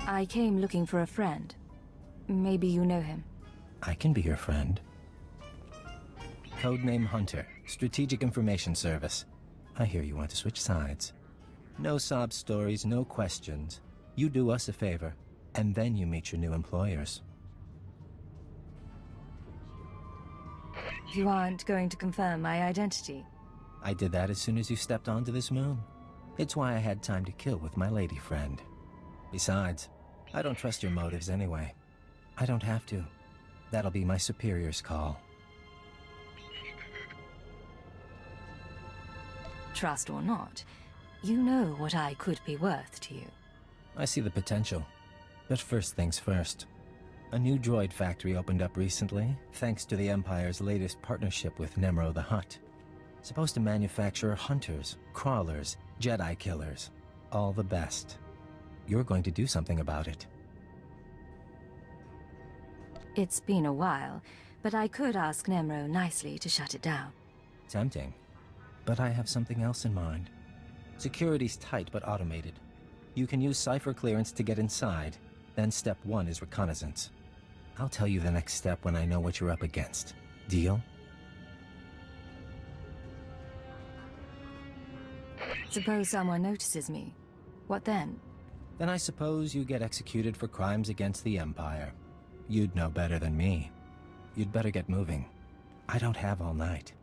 I came looking for a friend. Maybe you know him. I can be your friend. Codename Hunter, Strategic Information Service. I hear you want to switch sides. No sob stories, no questions. You do us a favor, and then you meet your new employers. You aren't going to confirm my identity? I did that as soon as you stepped onto this moon. It's why I had time to kill with my lady friend. Besides, I don't trust your motives anyway. I don't have to. That'll be my superior's call. Trust or not, you know what I could be worth to you. I see the potential. But first things first. A new droid factory opened up recently, thanks to the Empire's latest partnership with Nemro the Hutt. Supposed to manufacture hunters, crawlers, Jedi killers. All the best. you're going to do something about it. It's been a while, but I could ask Nemro nicely to shut it down. Tempting. But I have something else in mind. Security's tight but automated. You can use cipher clearance to get inside, then step 1 is reconnaissance. I'll tell you the next step when I know what you're up against. Deal? Suppose someone notices me. What then? Then I suppose you get executed for crimes against the Empire. You'd know better than me. You'd better get moving. I don't have all night.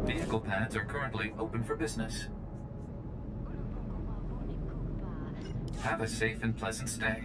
Vehicle pads are currently open for business. Have a safe and pleasant stay.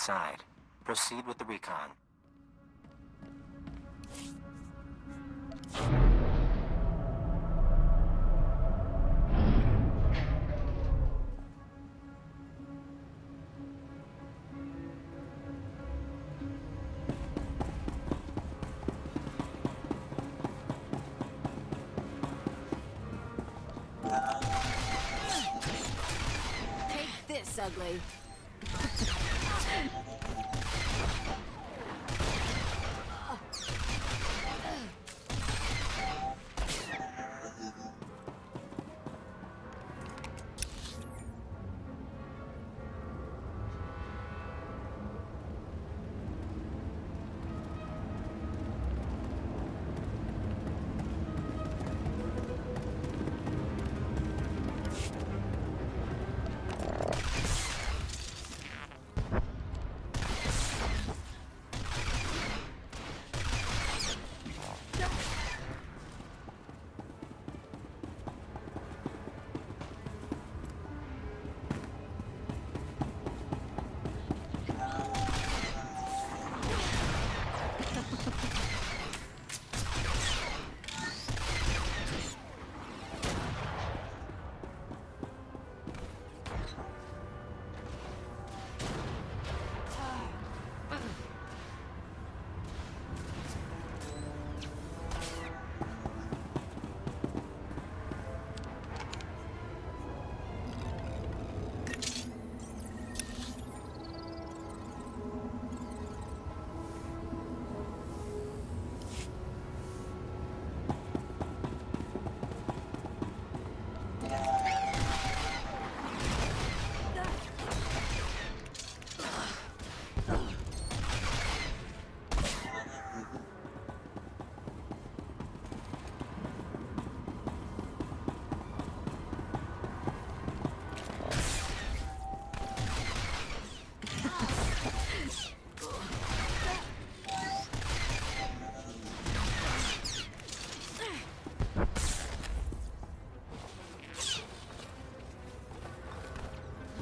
inside. Proceed with the recon. Take this, ugly.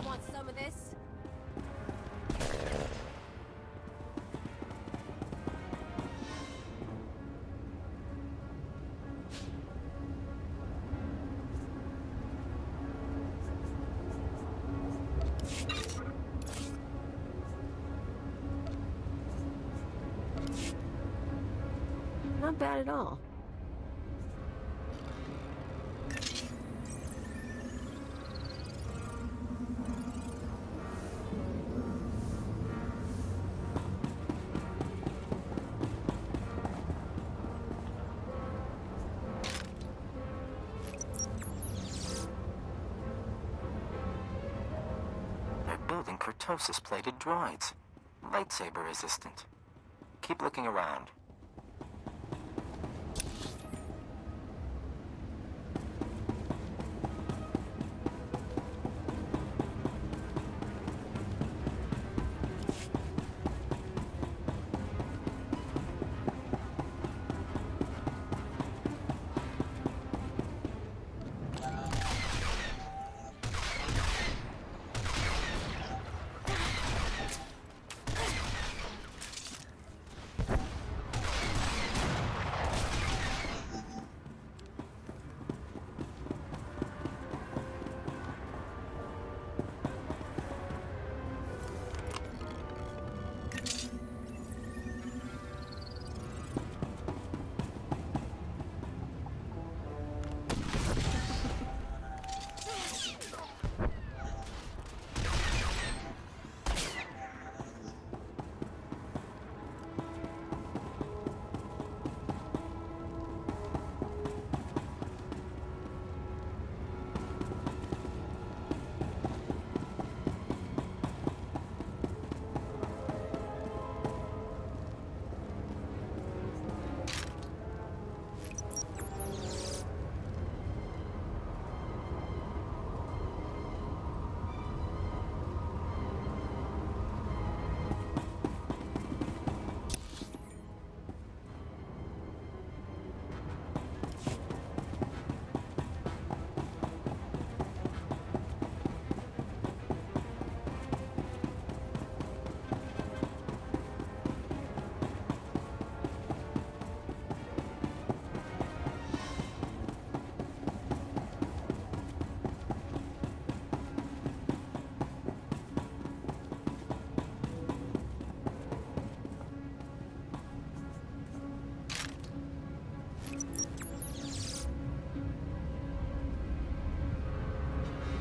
Want some of this? Not bad at all. They're building kurtosis-plated droids. Lightsaber resistant. Keep looking around.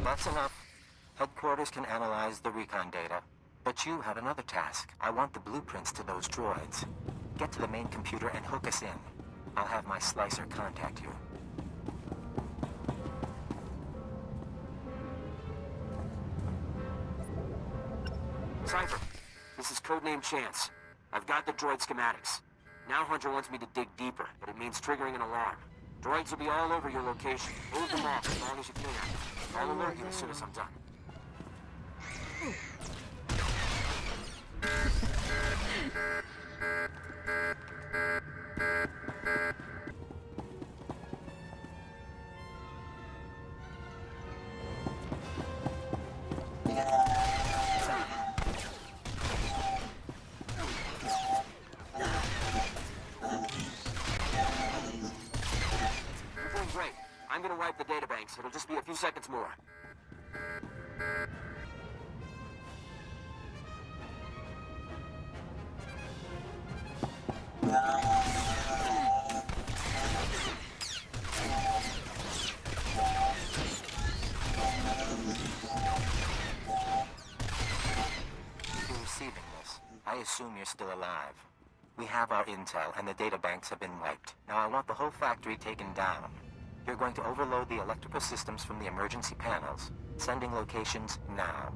That's enough. Headquarters can analyze the recon data. But you have another task. I want the blueprints to those droids. Get to the main computer and hook us in. I'll have my slicer contact you. Cypher, this is Codename Chance. I've got the droid schematics. Now Hunter wants me to dig deeper, but it means triggering an alarm. Droids will be all over your location. Move them off as long as you can. I'll alert you as soon as I'm done. You're doing great. I'm gonna wipe the databanks. It'll just be a few seconds more. Receiving this. I assume you're still alive. We have our intel, and the databanks have been wiped. Now I want the whole factory taken down. You're going to overload the electrical systems from the emergency panels. Sending locations now.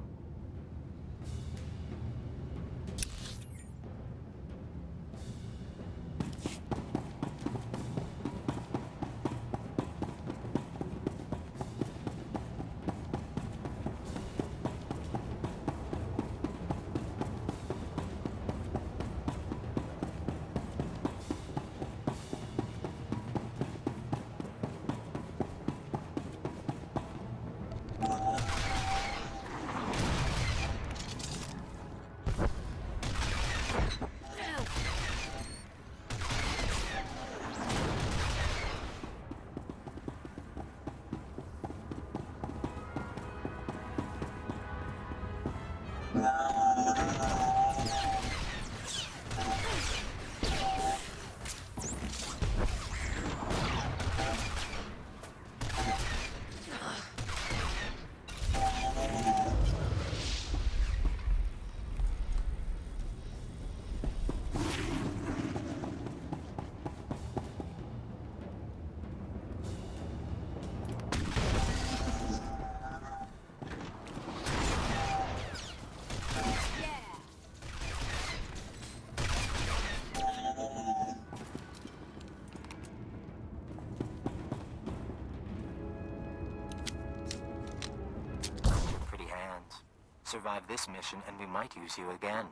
Survive this mission, and we might use you again.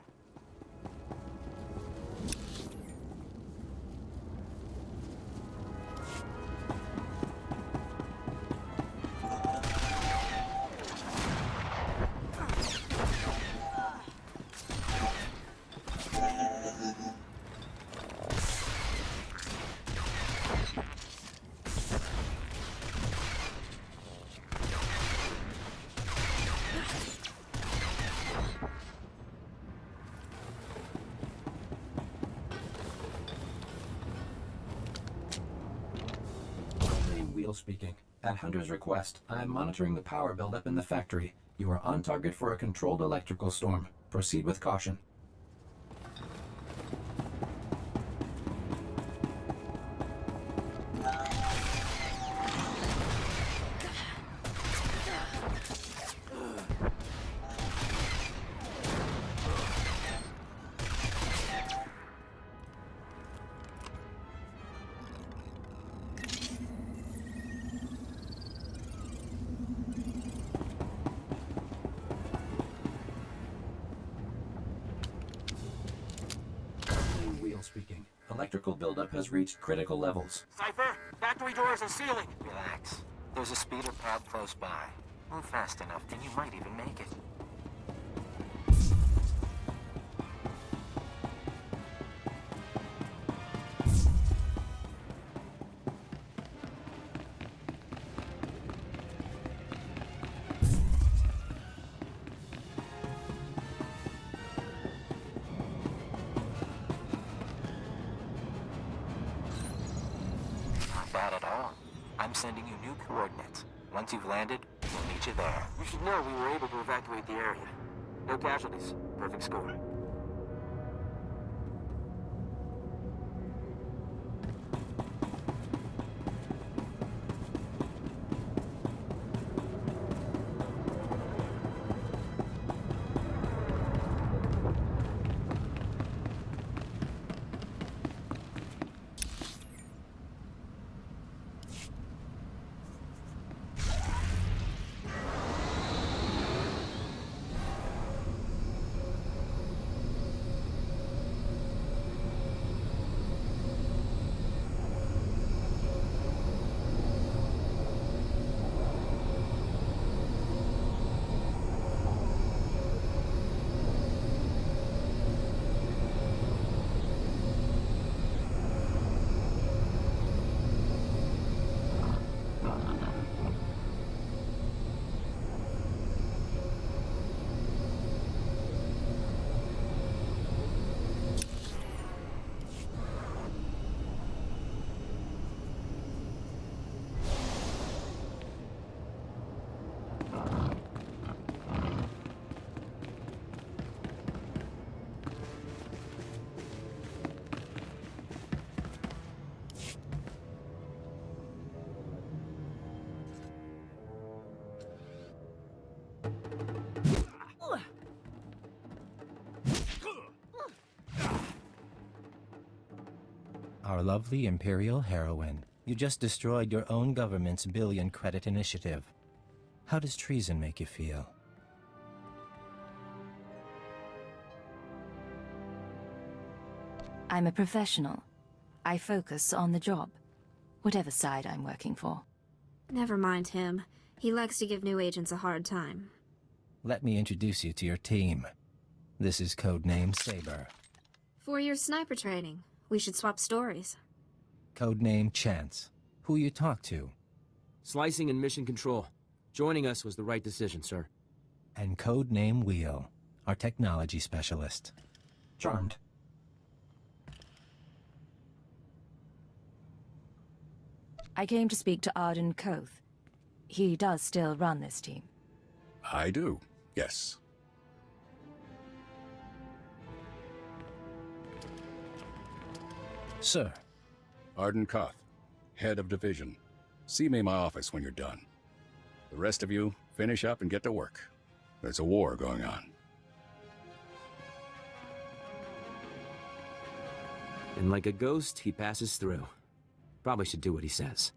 Speaking. At Hunter's request, I am monitoring the power buildup in the factory. You are on target for a controlled electrical storm. Proceed with caution. Speaking. Electrical buildup has reached critical levels. Cypher, factory doors are sealing. Relax. There's a speeder pad close by. Move fast enough, and you might even make it. Bad at all. I'm sending you new coordinates. Once you've landed, We'll meet you there. You should know we were able to evacuate the area. No casualties. Perfect score. Our lovely Imperial heroine. You just destroyed your own government's billion credit initiative. How does treason make you feel? I'm a professional. I focus on the job, whatever side I'm working for. Never mind him. He likes to give new agents a hard time. Let me introduce you to your team. This is codename Saber. 4-year sniper training. We should swap stories. Codename Chance. Who you talk to? Slicing and mission control. Joining us was the right decision, sir. And codename Wheel, our technology specialist. Charmed. I came to speak to Arden Koth. He does still run this team. I do, yes. Sir. Arden Koth, head of division. See me in my office when you're done. The rest of you, finish up and get to work. There's a war going on. And like a ghost, he passes through. Probably should do what he says.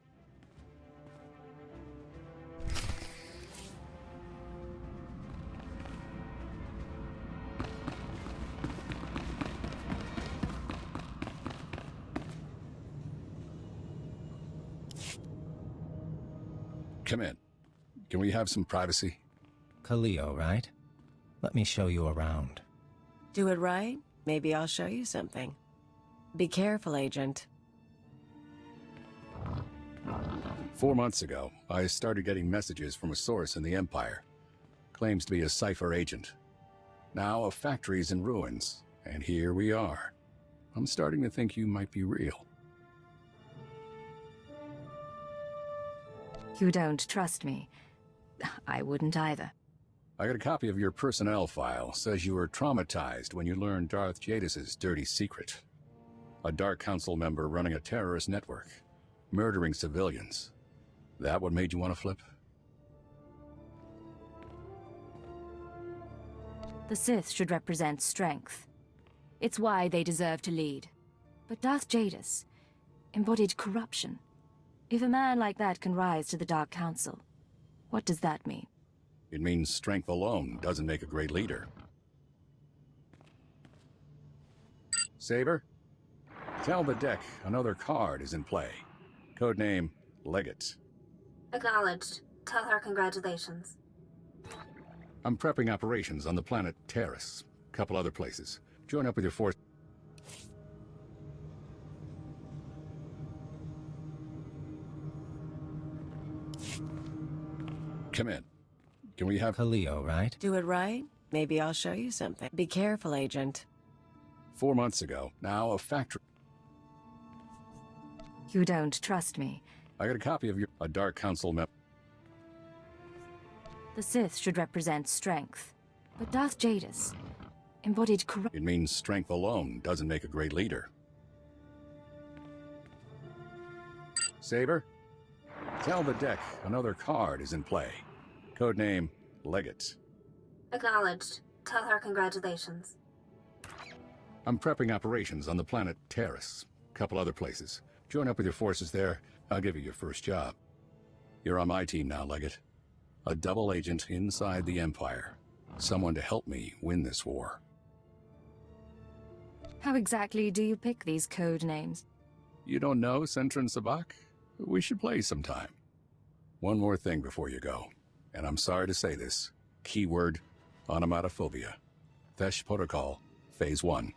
Come in. Can we have some privacy? Khalil, right? Let me show you around. Do it right? Maybe I'll show you something. Be careful, Agent. 4 months ago, I started getting messages from a source in the Empire. Claims to be a cipher agent. Now a factory's in ruins, and here we are. I'm starting to think you might be real. You don't trust me. I wouldn't either. I got a copy of your personnel file. Says you were traumatized when you learned Darth Jadis' dirty secret. A Dark Council member running a terrorist network, murdering civilians. That what made you want to flip? The Sith should represent strength. It's why they deserve to lead. But Darth Jadis embodied corruption. If a man like that can rise to the Dark Council, what does that mean? It means strength alone doesn't make a great leader. Saber? Tell the deck another card is in play. Codename Leggett. Acknowledged. Tell her congratulations. I'm prepping operations on the planet Terrace. Couple other places. Join up with your force. Come in. Can we have... Khalil, right? Do it right? Maybe I'll show you something. Be careful, Agent. 4 months ago, now a factory... You don't trust me. I got a copy of your... A Dark Council map. The Sith should represent strength. But Darth Jadis embodied corruption. It means strength alone doesn't make a great leader. Saber? Tell the deck another card is in play. Codename Legate. Acknowledged. Tell her congratulations. I'm prepping operations on the planet Terrace. Couple other places. Join up with your forces there. I'll give you your first job. You're on my team now, Legate. A double agent inside the Empire. Someone to help me win this war. How exactly do you pick these code names? You don't know Sentran Sabak? We should play sometime. One more thing before you go, and I'm sorry to say this. Keyword, onomatophobia. Thesh Protocol, Phase 1.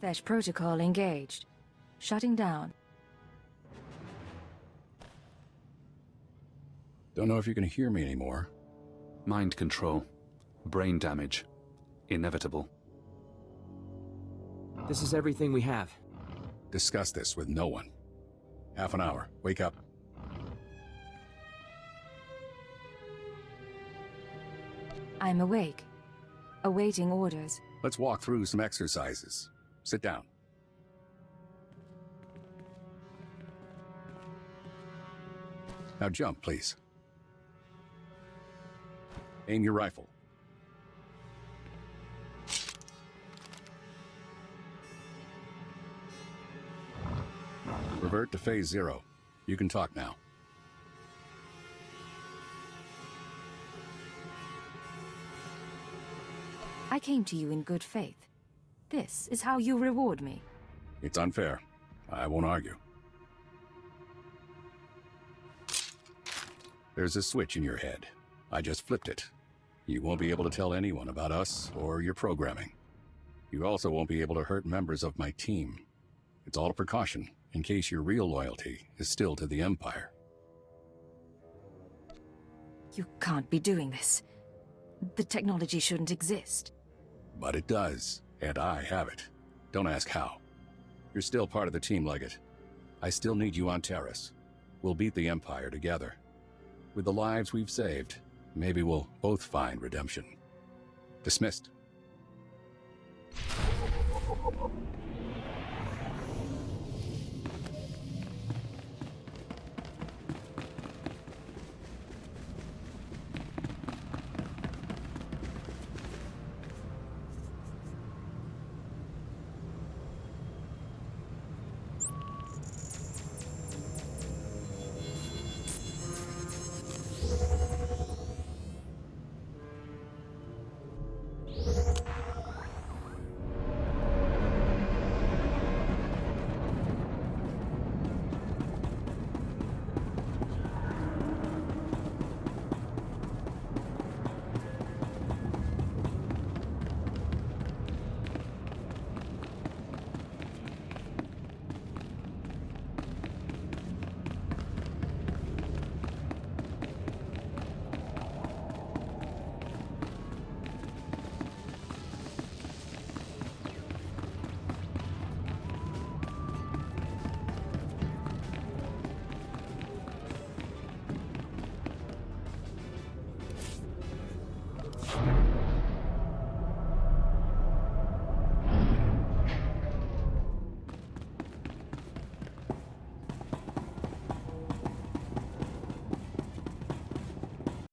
Thesh Protocol engaged. Shutting down. Don't know if you can hear me anymore. Mind control. Brain damage. Inevitable. This is everything we have. Discuss this with no one. Half an hour. Wake up. I'm awake. Awaiting orders. Let's walk through some exercises. Sit down. Now jump, please. Aim your rifle. Revert to Phase 0. You can talk now. I came to you in good faith. This is how you reward me. It's unfair. I won't argue. There's a switch in your head. I just flipped it. You won't be able to tell anyone about us or your programming. You also won't be able to hurt members of my team. It's all a precaution, in case your real loyalty is still to the Empire. You can't be doing this. The technology shouldn't exist. But it does, and I have it. Don't ask how. You're still part of the team, Legate. I still need you on Terrace. We'll beat the Empire together. With the lives we've saved, maybe we'll both find redemption. Dismissed.